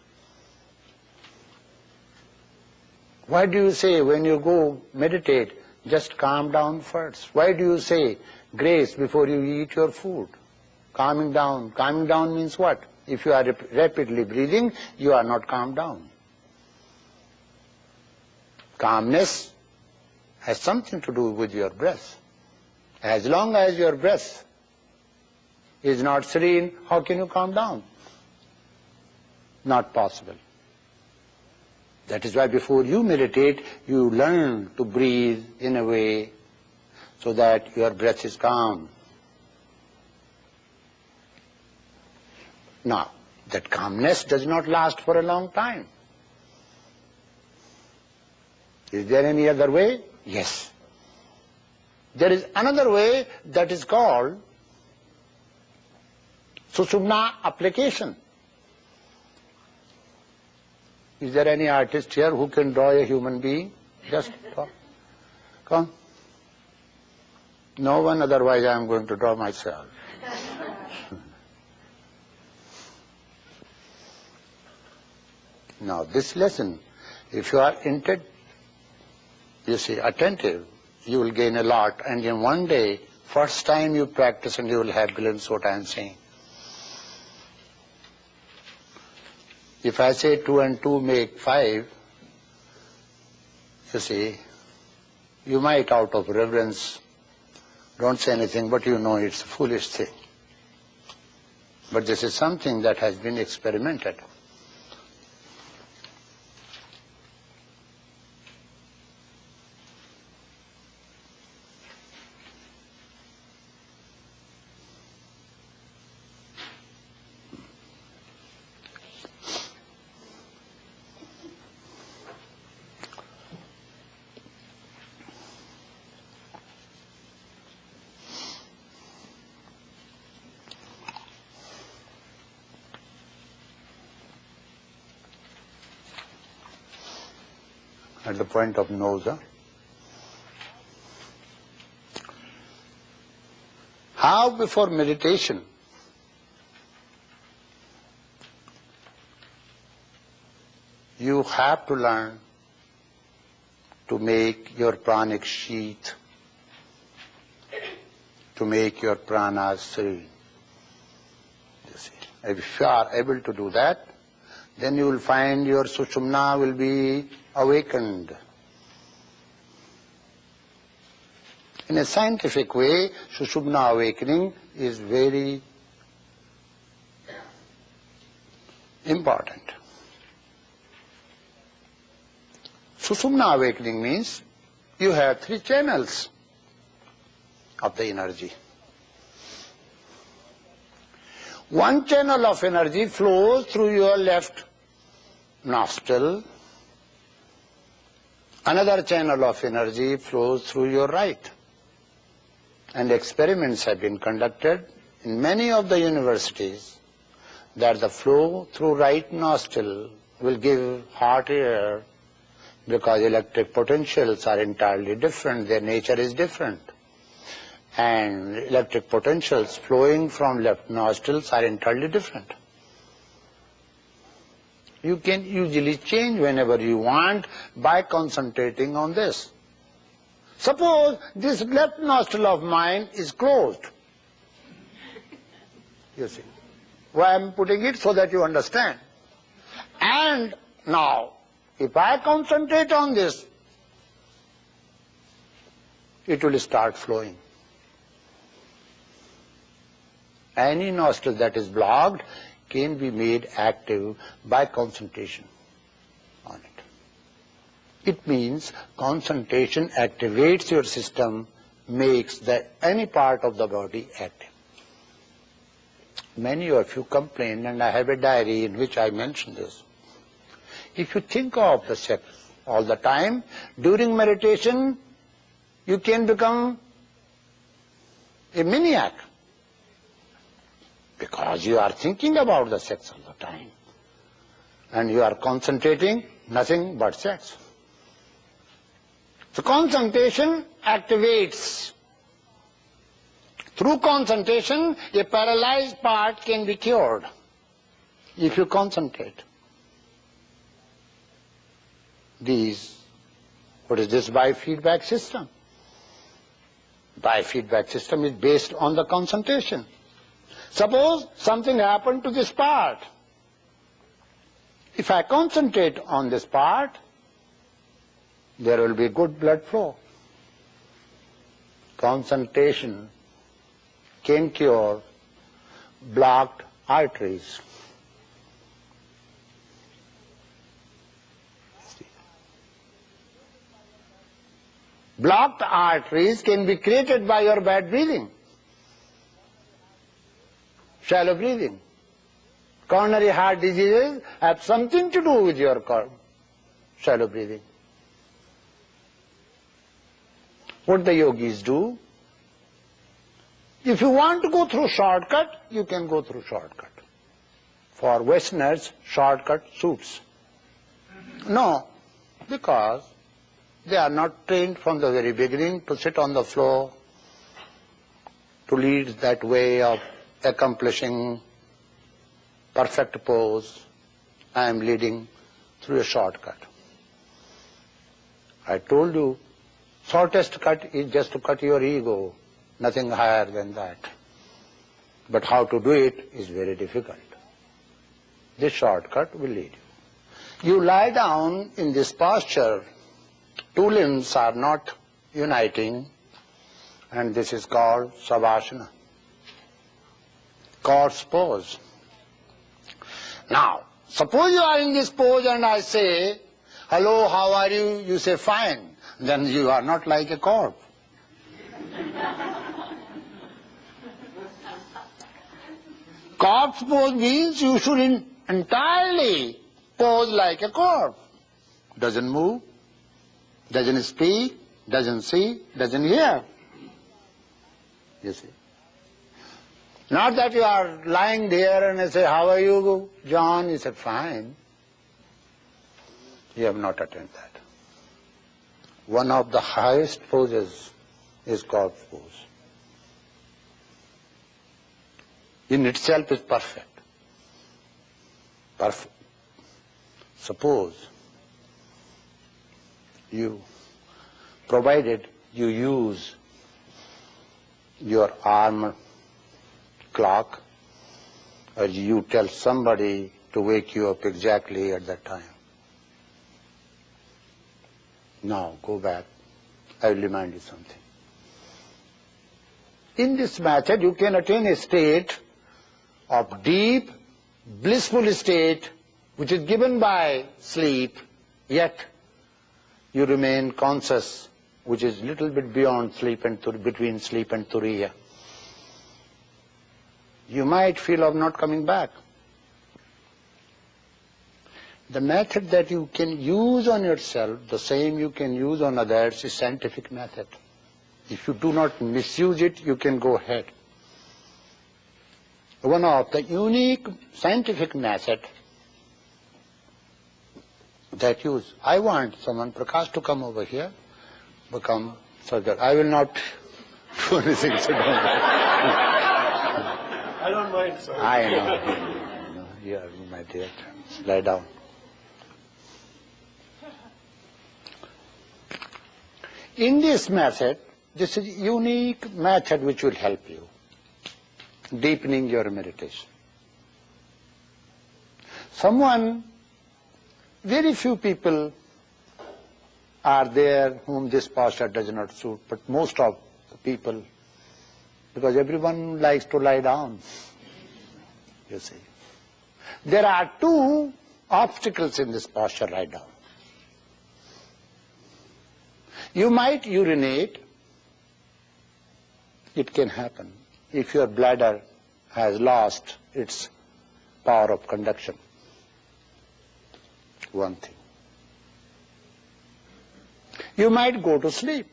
Why do you say when you go meditate, just calm down first? Why do you say grace before you eat your food? Calming down. Calming down means what? If you are rapidly breathing, you are not calmed down. Calmness has something to do with your breath. As long as your breath is not serene, how can you calm down? Not possible. That is why before you meditate, you learn to breathe in a way so that your breath is calm. Now, that calmness does not last for a long time. Is there any other way? Yes. There is another way that is called Sushumna application. Is there any artist here who can draw a human being? Just draw. Come. No one, otherwise I am going to draw myself. Now this lesson, if you are attentive, you will gain a lot, and in one day, first time you practice and you will have glimpse what I am saying. If I say 2 and 2 make 5, you might out of reverence don't say anything, but you know it's a foolish thing. But this is something that has been experimented. At the point of nose. How before meditation you have to learn to make your pranic sheath, to make your prana serene. If you are able to do that, then you will find your sushumna will be awakened. In a scientific way, sushumna awakening is very important. Sushumna awakening means you have 3 channels of the energy. One channel of energy flows through your left nostril. Another channel of energy flows through your right. And experiments have been conducted in many of the universities that the flow through right nostril will give hot air because electric potentials are entirely different, their nature is different. And electric potentials flowing from left nostrils are entirely different. You can usually change whenever you want by concentrating on this. Suppose this left nostril of mine is closed. You see. Why I am putting it so that you understand. And now, if I concentrate on this, it will start flowing. Any nostril that is blocked can be made active by concentration on it. It means concentration activates your system, makes any part of the body active. Many of you complain, and I have a diary in which I mention this. If you think of the sex all the time, during meditation, you can become a maniac. Because you are thinking about the sex all the time. And you are concentrating nothing but sex. So concentration activates. Through concentration, a paralyzed part can be cured if you concentrate. What is this biofeedback system? Biofeedback system is based on the concentration. Suppose something happened to this part. If I concentrate on this part, there will be good blood flow. Concentration can cure blocked arteries. Blocked arteries can be created by your bad breathing. Shallow breathing. Coronary heart diseases have something to do with your shallow breathing. What the yogis do, if you want to go through shortcut, you can go through shortcut. For Westerners, shortcut suits. No, because they are not trained from the very beginning to sit on the floor to lead that way of accomplishing perfect pose, I am leading through a shortcut. I told you, shortest cut is just to cut your ego, nothing higher than that. But how to do it is very difficult. This shortcut will lead you. You lie down in this posture, two limbs are not uniting, and this is called savasana, corpse pose. Now, suppose you are in this pose and I say, hello, how are you? You say, fine. Then you are not like a corpse. Corpse pose means you should entirely pose like a corpse. Doesn't move, doesn't speak, doesn't see, doesn't hear. You see. Not that you are lying there and I say, how are you, John? You say, fine. You have not attained that. One of the highest poses is corpse pose. In itself is perfect. Perfect. Suppose you, provided you use your arm clock, or you tell somebody to wake you up exactly at that time. Now, go back. I will remind you something. In this method, you can attain a state of deep, blissful state, which is given by sleep, yet you remain conscious, which is little bit beyond sleep and between sleep and turiya. You might feel of not coming back. The method that you can use on yourself, the same you can use on others, is scientific method. If you do not misuse it, you can go ahead. One of the unique scientific method that use. I want someone, Prakash, to come over here, become so that I will not do anything. So don't. I don't mind, sir. I know. You are my dear. Lie down. In this method, this is a unique method which will help you, deepening your meditation. Very few people are there whom this posture does not suit, but most of the people, because everyone likes to lie down, you see. There are two obstacles in this posture, lie down. You might urinate. It can happen if your bladder has lost its power of conduction. One thing. You might go to sleep.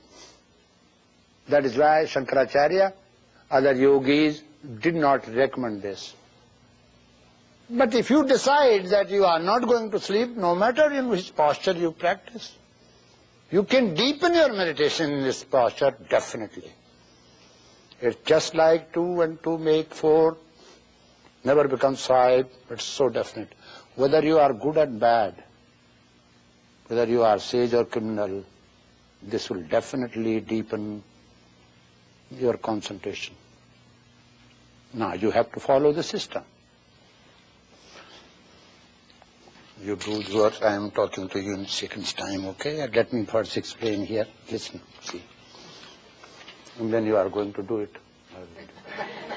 That is why Shankaracharya, other yogis did not recommend this. But if you decide that you are not going to sleep, no matter in which posture you practice, you can deepen your meditation in this posture, definitely. It's just like 2 and 2 make 4, never becomes 5, it's so definite. Whether you are good or bad, whether you are sage or criminal, this will definitely deepen your concentration. Now you have to follow the system. You do what I am talking to you in seconds time, okay? Let me first explain here. Listen, see. And then you are going to do it.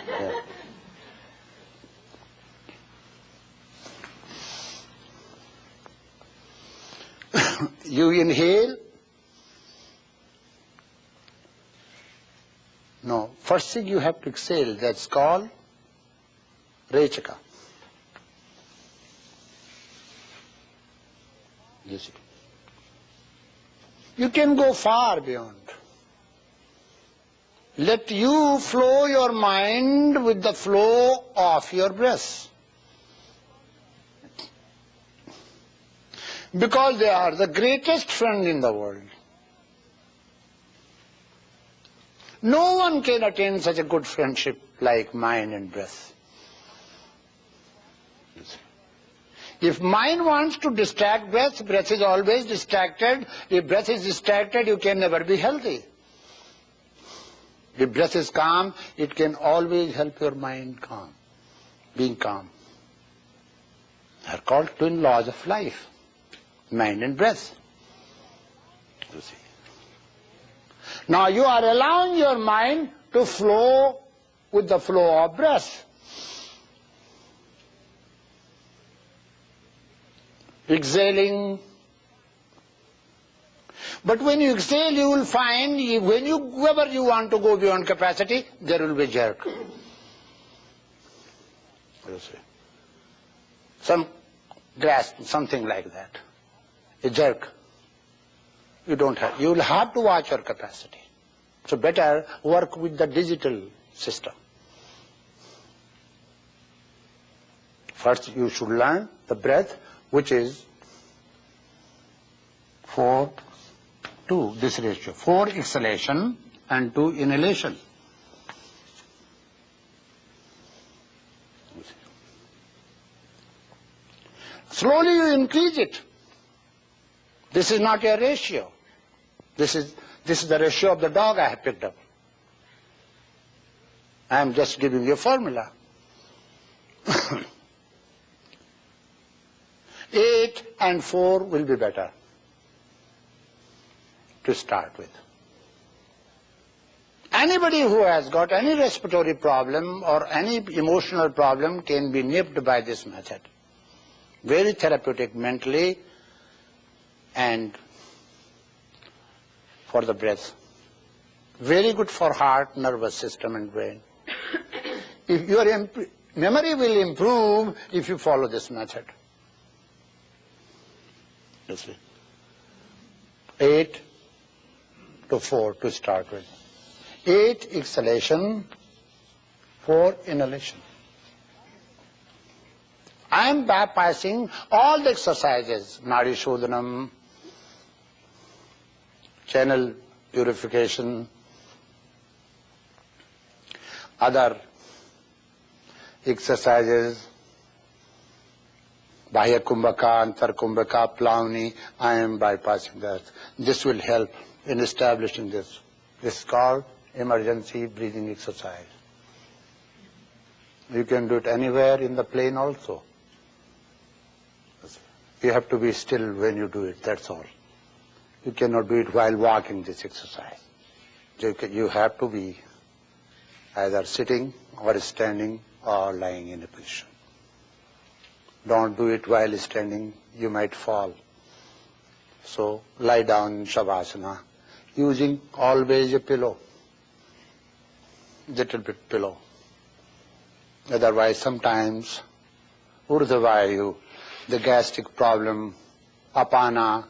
Yeah. You inhale. No, first thing you have to exhale. That's called Rechaka. You see. You can go far beyond. Let you flow your mind with the flow of your breath. Because they are the greatest friend in the world. No one can attain such a good friendship like mind and breath. If mind wants to distract breath, breath is always distracted. If breath is distracted, you can never be healthy. If breath is calm, it can always help your mind calm, being calm. They are called twin laws of life, mind and breath. You see. Now you are allowing your mind to flow with the flow of breath. Exhaling. But when you exhale, you will find whenever you want to go beyond capacity, there will be a jerk. You see. Some grasp, something like that. A jerk. You will have to watch your capacity. So better work with the digital system. First you should learn the breath, which is 4:2, this ratio. 4 exhalation and 2 inhalation. Slowly you increase it. This is not your ratio. This is the ratio of the dog I have picked up. I am just giving you a formula. 8 and 4 will be better to start with. Anybody who has got any respiratory problem or any emotional problem can be nipped by this method. Very therapeutic mentally and for the breath. Very good for heart, nervous system and brain. If your memory will improve if you follow this method. You see. 8 to 4 to start with. 8 exhalation, 4 inhalation. I am bypassing all the exercises, Nadi Shodhanam, channel purification, other exercises, Bahya Kumbhaka, Antar Kumbhaka, Plavani, I am bypassing that. This will help in establishing this. This is called emergency breathing exercise. You can do it anywhere in the plane also. You have to be still when you do it, that's all. You cannot do it while walking this exercise. You have to be either sitting or standing or lying in a position. Don't do it while standing, you might fall. So lie down in Shavasana, using always a pillow, little bit pillow. Otherwise sometimes Urdhva, the gastric problem, apana,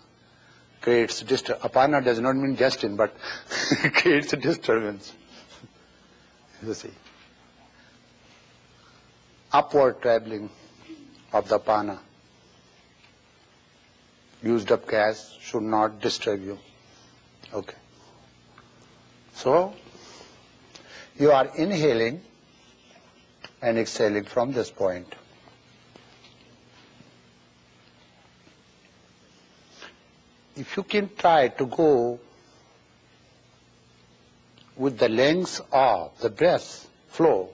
creates disturbance. Apana does not mean Justin, but creates a disturbance. You see. Upward traveling of the apana. Used up gas should not disturb you. Okay. So, you are inhaling and exhaling from this point. If you can try to go with the length of the breath flow,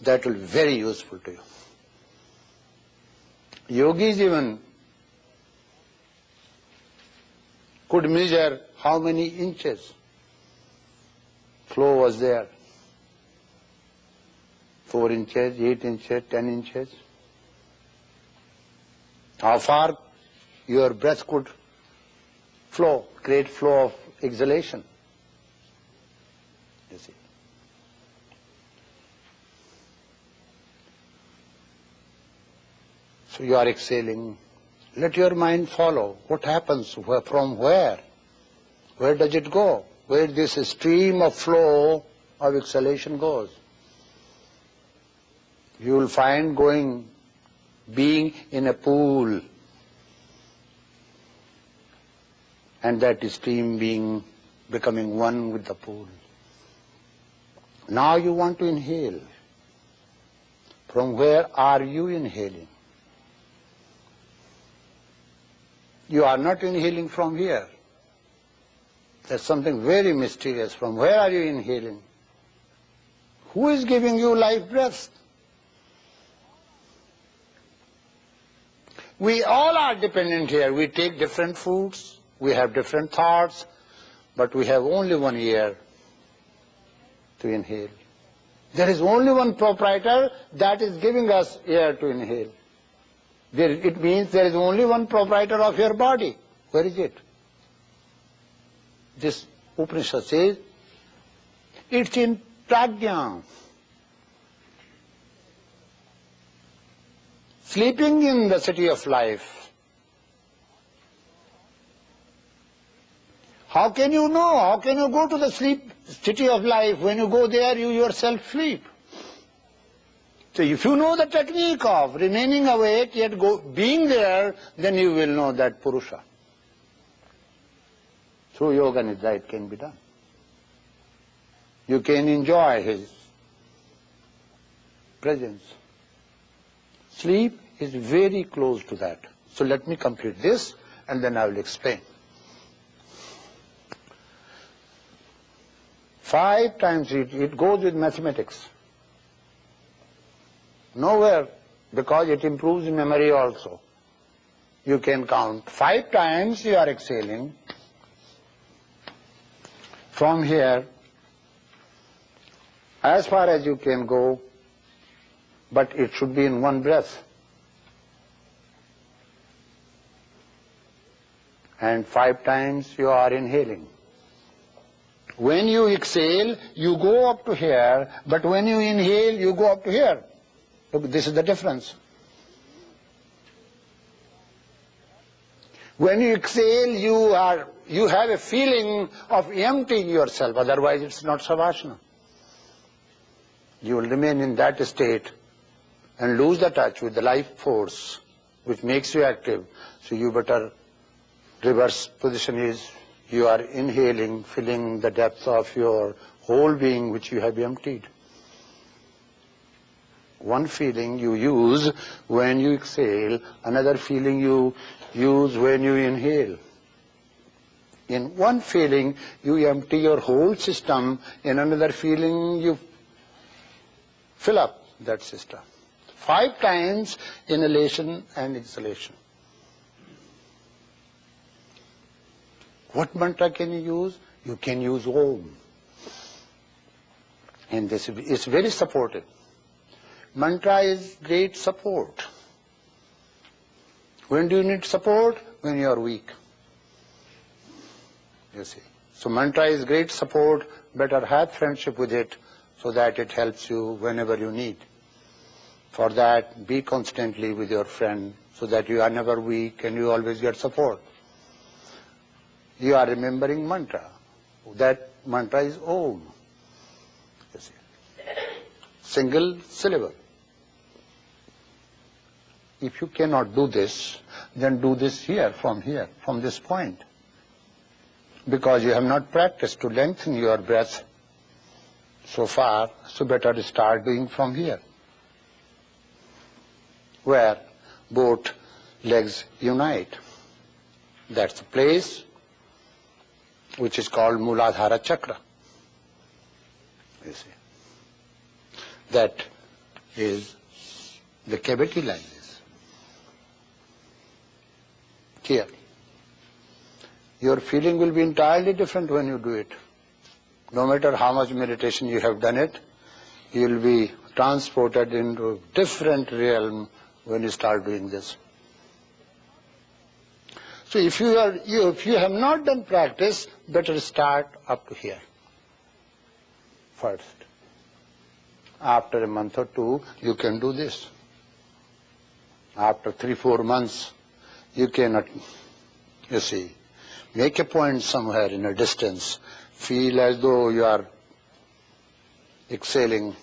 that will be very useful to you. Yogis even could measure how many inches flow was there. 4 inches, 8 inches, 10 inches. How far your breath could flow, great flow of exhalation. You see. So you are exhaling. Let your mind follow. What happens? From where? Where does it go? Where this stream of flow of exhalation goes? You will find being in a pool, and that stream becoming one with the pool. Now you want to inhale. From where are you inhaling? You are not inhaling from here. There's something very mysterious. From where are you inhaling? Who is giving you life breath? We all are dependent here. We take different foods, we have different thoughts, but we have only one ear to inhale. There is only one proprietor that is giving us air to inhale. It means there is only one proprietor of your body. Where is it? This Upanishad says, it's in prajna. Sleeping in the city of life. How can you know? How can you go to the city of life? When you go there, you yourself sleep. So if you know the technique of remaining awake yet being there, then you will know that Purusha. Through yoga nidra it can be done. You can enjoy his presence. Sleep is very close to that. So let me complete this and then I will explain. 5 times it goes with mathematics. Nowhere, because it improves memory also. You can count 5 times you are exhaling from here as far as you can go, but it should be in one breath. And 5 times you are inhaling. When you exhale, you go up to here, but when you inhale, you go up to here. Look, this is the difference. When you exhale, you have a feeling of emptying yourself, otherwise it's not savasana. You will remain in that state and lose the touch with the life force which makes you active. So you better reverse position is you are inhaling, filling the depth of your whole being which you have emptied. One feeling you use when you exhale, another feeling you use when you inhale. In one feeling you empty your whole system, in another feeling you fill up that system. 5 times inhalation and exhalation. What mantra can you use? You can use Om. And this is very supportive. Mantra is great support. When do you need support? When you are weak. You see. So mantra is great support. Better have friendship with it so that it helps you whenever you need. For that, be constantly with your friend so that you are never weak and you always get support. You are remembering mantra. That mantra is Om. You see. Single syllable. If you cannot do this, then do this here, from this point. Because you have not practiced to lengthen your breath so far, so better start doing from here, where both legs unite. That's the place which is called Muladhara Chakra. You see. That is the cavity like this. Here. Your feeling will be entirely different when you do it. No matter how much meditation you have done it, you will be transported into a different realm when you start doing this. So if you have not done practice, better start up to here first. After a month or 2, you can do this. After 3-4 months, you cannot, you see, make a point somewhere in a distance, feel as though you are exhaling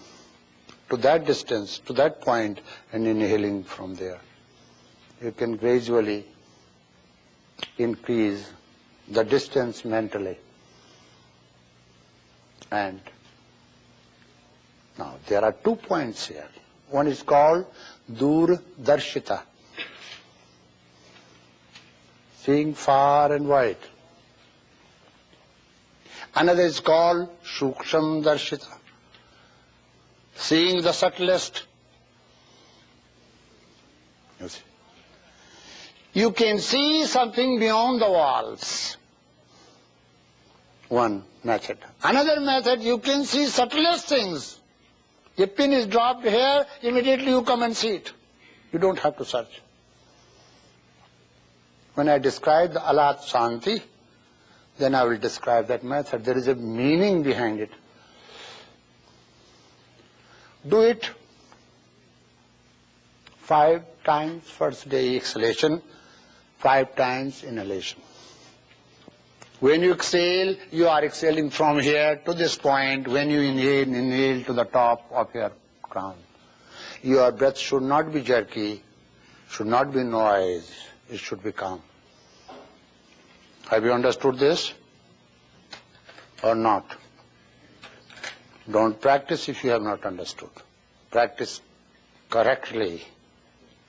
to that distance, to that point, and inhaling from there. You can gradually increase the distance mentally and Now, there are 2 points here. One is called Dur Darshita, seeing far and wide. Another is called Shuksham Darshita, seeing the subtlest. You see. You can see something beyond the walls. One method. Another method, you can see subtlest things. A pin is dropped here, immediately you come and see it. You don't have to search. When I describe the Alat Shanti, then I will describe that method. There is a meaning behind it. Do it 5 times first day exhalation, 5 times inhalation. When you exhale, you are exhaling from here to this point. When you inhale, inhale to the top of your crown. Your breath should not be jerky, should not be noise, it should be calm. Have you understood this or not? Don't practice if you have not understood. Practice correctly.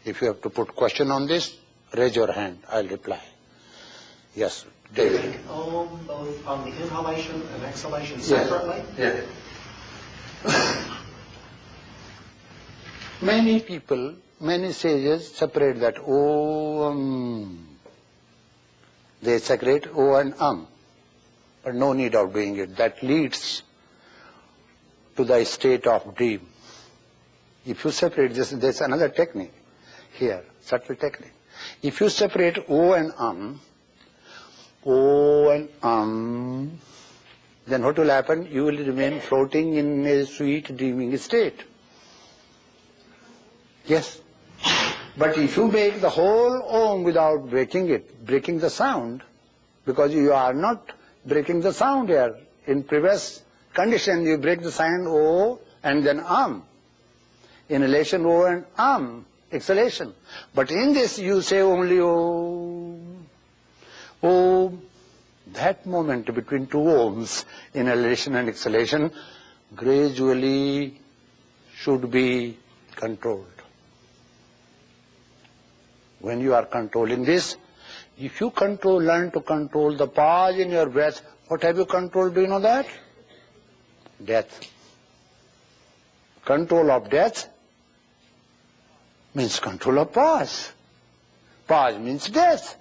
If you have to put question on this, raise your hand, I'll reply. Yes, David. Both on the inhalation and exhalation separately? Yeah. Many people, many sages separate that Om. They separate O and but no need of doing it. That leads to the state of dream. If you separate this, there's another technique here, subtle technique. If you separate O and O and then what will happen? You will remain floating in a sweet dreaming state. Yes. But if you make the whole Om without breaking it, breaking the sound, because you are not breaking the sound here. In previous condition, you break the sound O and then Inhalation O and exhalation. But in this you say only Om. Om. That moment between 2 Oms, inhalation and exhalation, gradually should be controlled. When you are controlling this, if you learn to control the pause in your breath, what have you controlled? Do you know that? Death. Control of death means control of pause. Pause means death.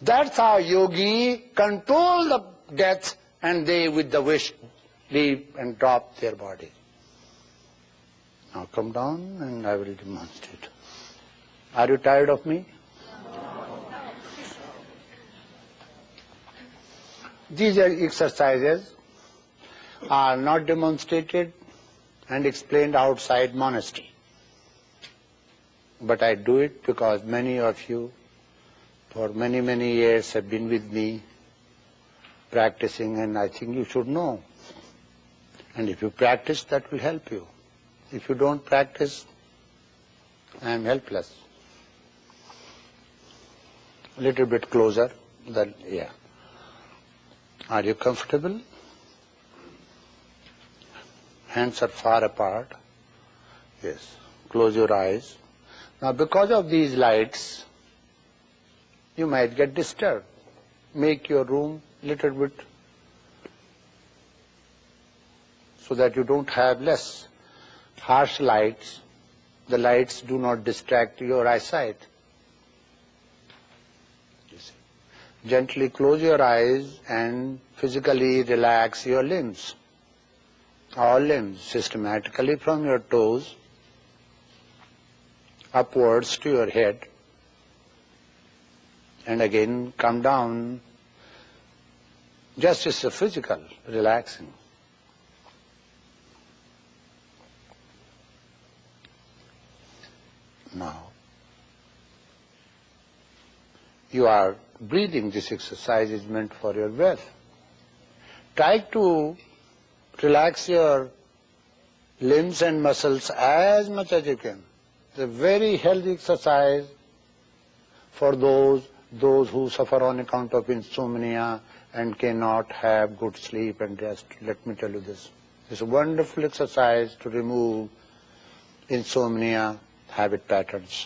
That's how yogi control the death, and they with the wish leave and drop their body. Now come down and I will demonstrate. Are you tired of me? These exercises are not demonstrated and explained outside monastery. But I do it because many of you for many, many years have been with me practicing, and I think you should know. And if you practice, that will help you. If you don't practice, I am helpless. A little bit closer, then yeah. Are you comfortable? Hands are far apart. Yes. Close your eyes. Now because of these lights, you might get disturbed. Make your room little bit so that you don't have less harsh lights. The lights do not distract your eyesight. Gently close your eyes and physically relax your limbs. All limbs, systematically from your toes upwards to your head, and again come down. Just as a physical relaxing. Now, you are breathing. This exercise is meant for your breath. Try to relax your limbs and muscles as much as you can. It's a very healthy exercise for those who suffer on account of insomnia and cannot have good sleep and rest. Let me tell you this. It's a wonderful exercise to remove insomnia, habit patterns.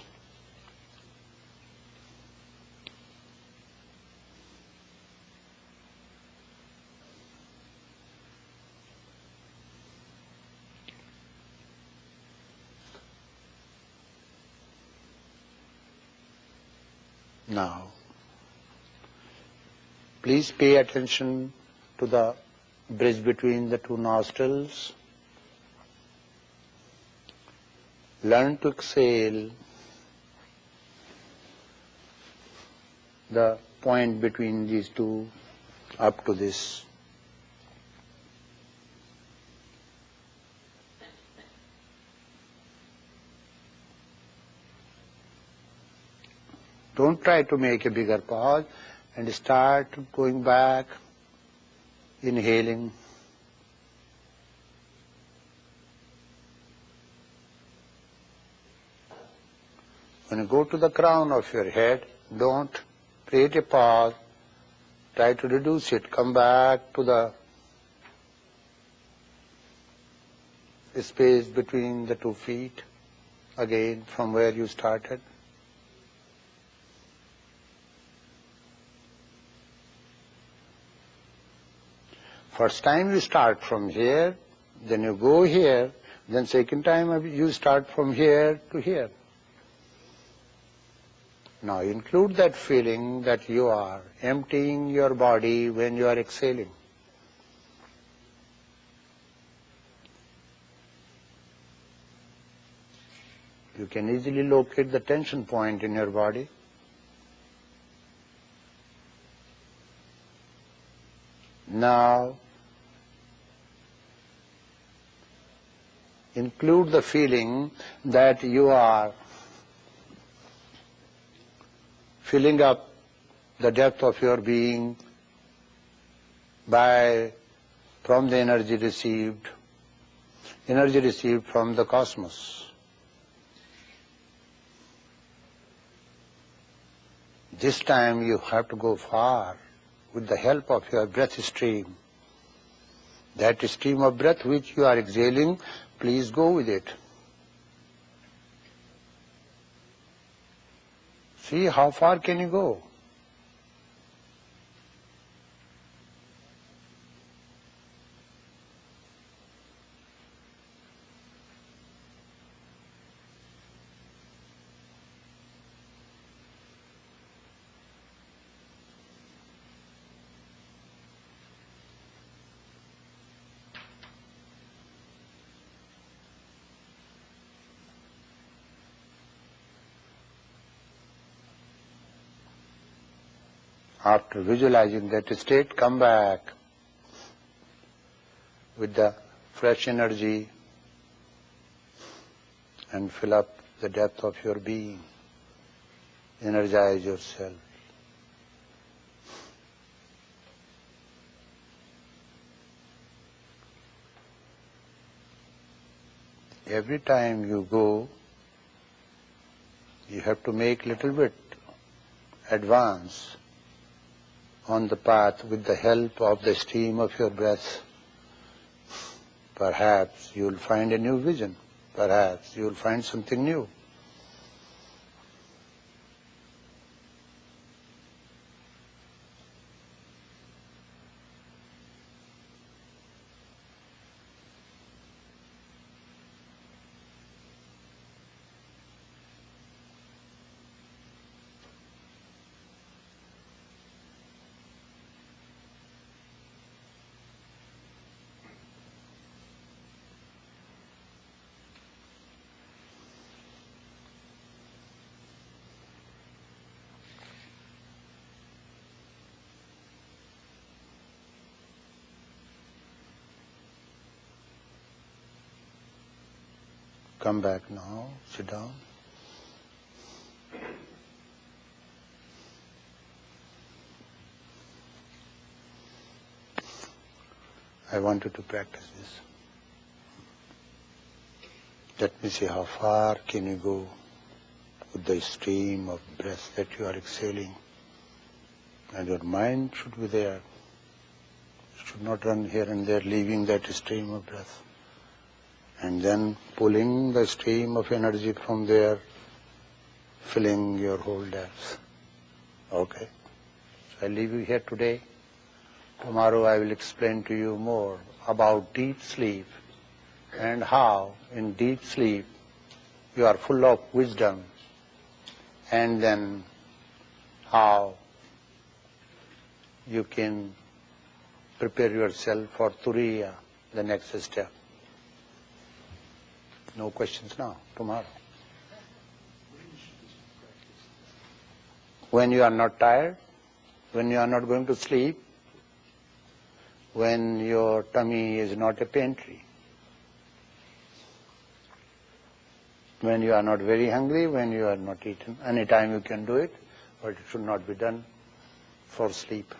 Now, please pay attention to the bridge between the two nostrils. Learn to exhale the point between these two up to this. Don't try to make a bigger pause and start going back, inhaling. When you go to the crown of your head, don't create a pause, try to reduce it, come back to the space between the 2 feet, again from where you started. First time you start from here, then you go here, then second time you start from here to here. Now include that feeling that you are emptying your body when you are exhaling. You can easily locate the tension point in your body. Now, include the feeling that you are filling up the depth of your being from the energy received from the cosmos. This time you have to go far with the help of your breath stream. That stream of breath which you are exhaling, please go with it. See how far can you go? After visualizing that state, come back with the fresh energy and fill up the depth of your being. Energize yourself. Every time you go, you have to make little bit advance on the path with the help of the stream of your breath. Perhaps you will find a new vision. Perhaps you will find something new. Come back now, sit down. I want you to practice this. Let me see how far can you go with the stream of breath that you are exhaling. And your mind should be there, should not run here and there, leaving that stream of breath. And then pulling the stream of energy from there, filling your whole depth. Okay? So I leave you here today. Tomorrow I will explain to you more about deep sleep and how in deep sleep you are full of wisdom, and then how you can prepare yourself for Turiya, the next step. No questions now, tomorrow. When you are not tired, when you are not going to sleep, when your tummy is not a pantry, when you are not very hungry, when you are not eaten. Anytime you can do it, but it should not be done for sleep.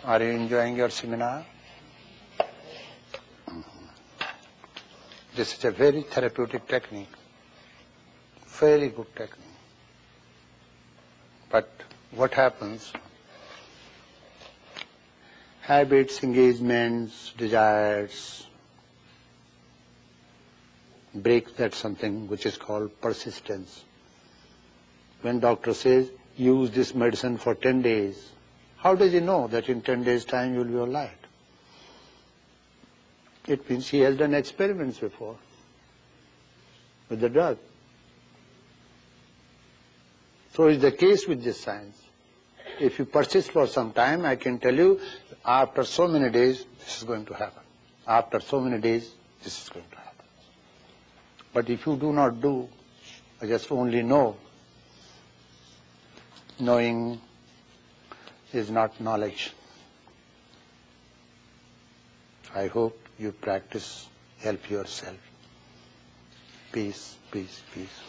Are you enjoying your seminar? This is a very therapeutic technique, very good technique. But what happens? Habits, engagements, desires break that something which is called persistence. When doctor says, use this medicine for 10 days, how does he know that in 10 days' time you will be all right? It means he has done experiments before with the drug. So is the case with this science. If you persist for some time, I can tell you, after so many days, this is going to happen. After so many days, this is going to happen. But if you do not do, just only know, knowing is not knowledge. I hope you practice, help yourself. Peace, peace, peace.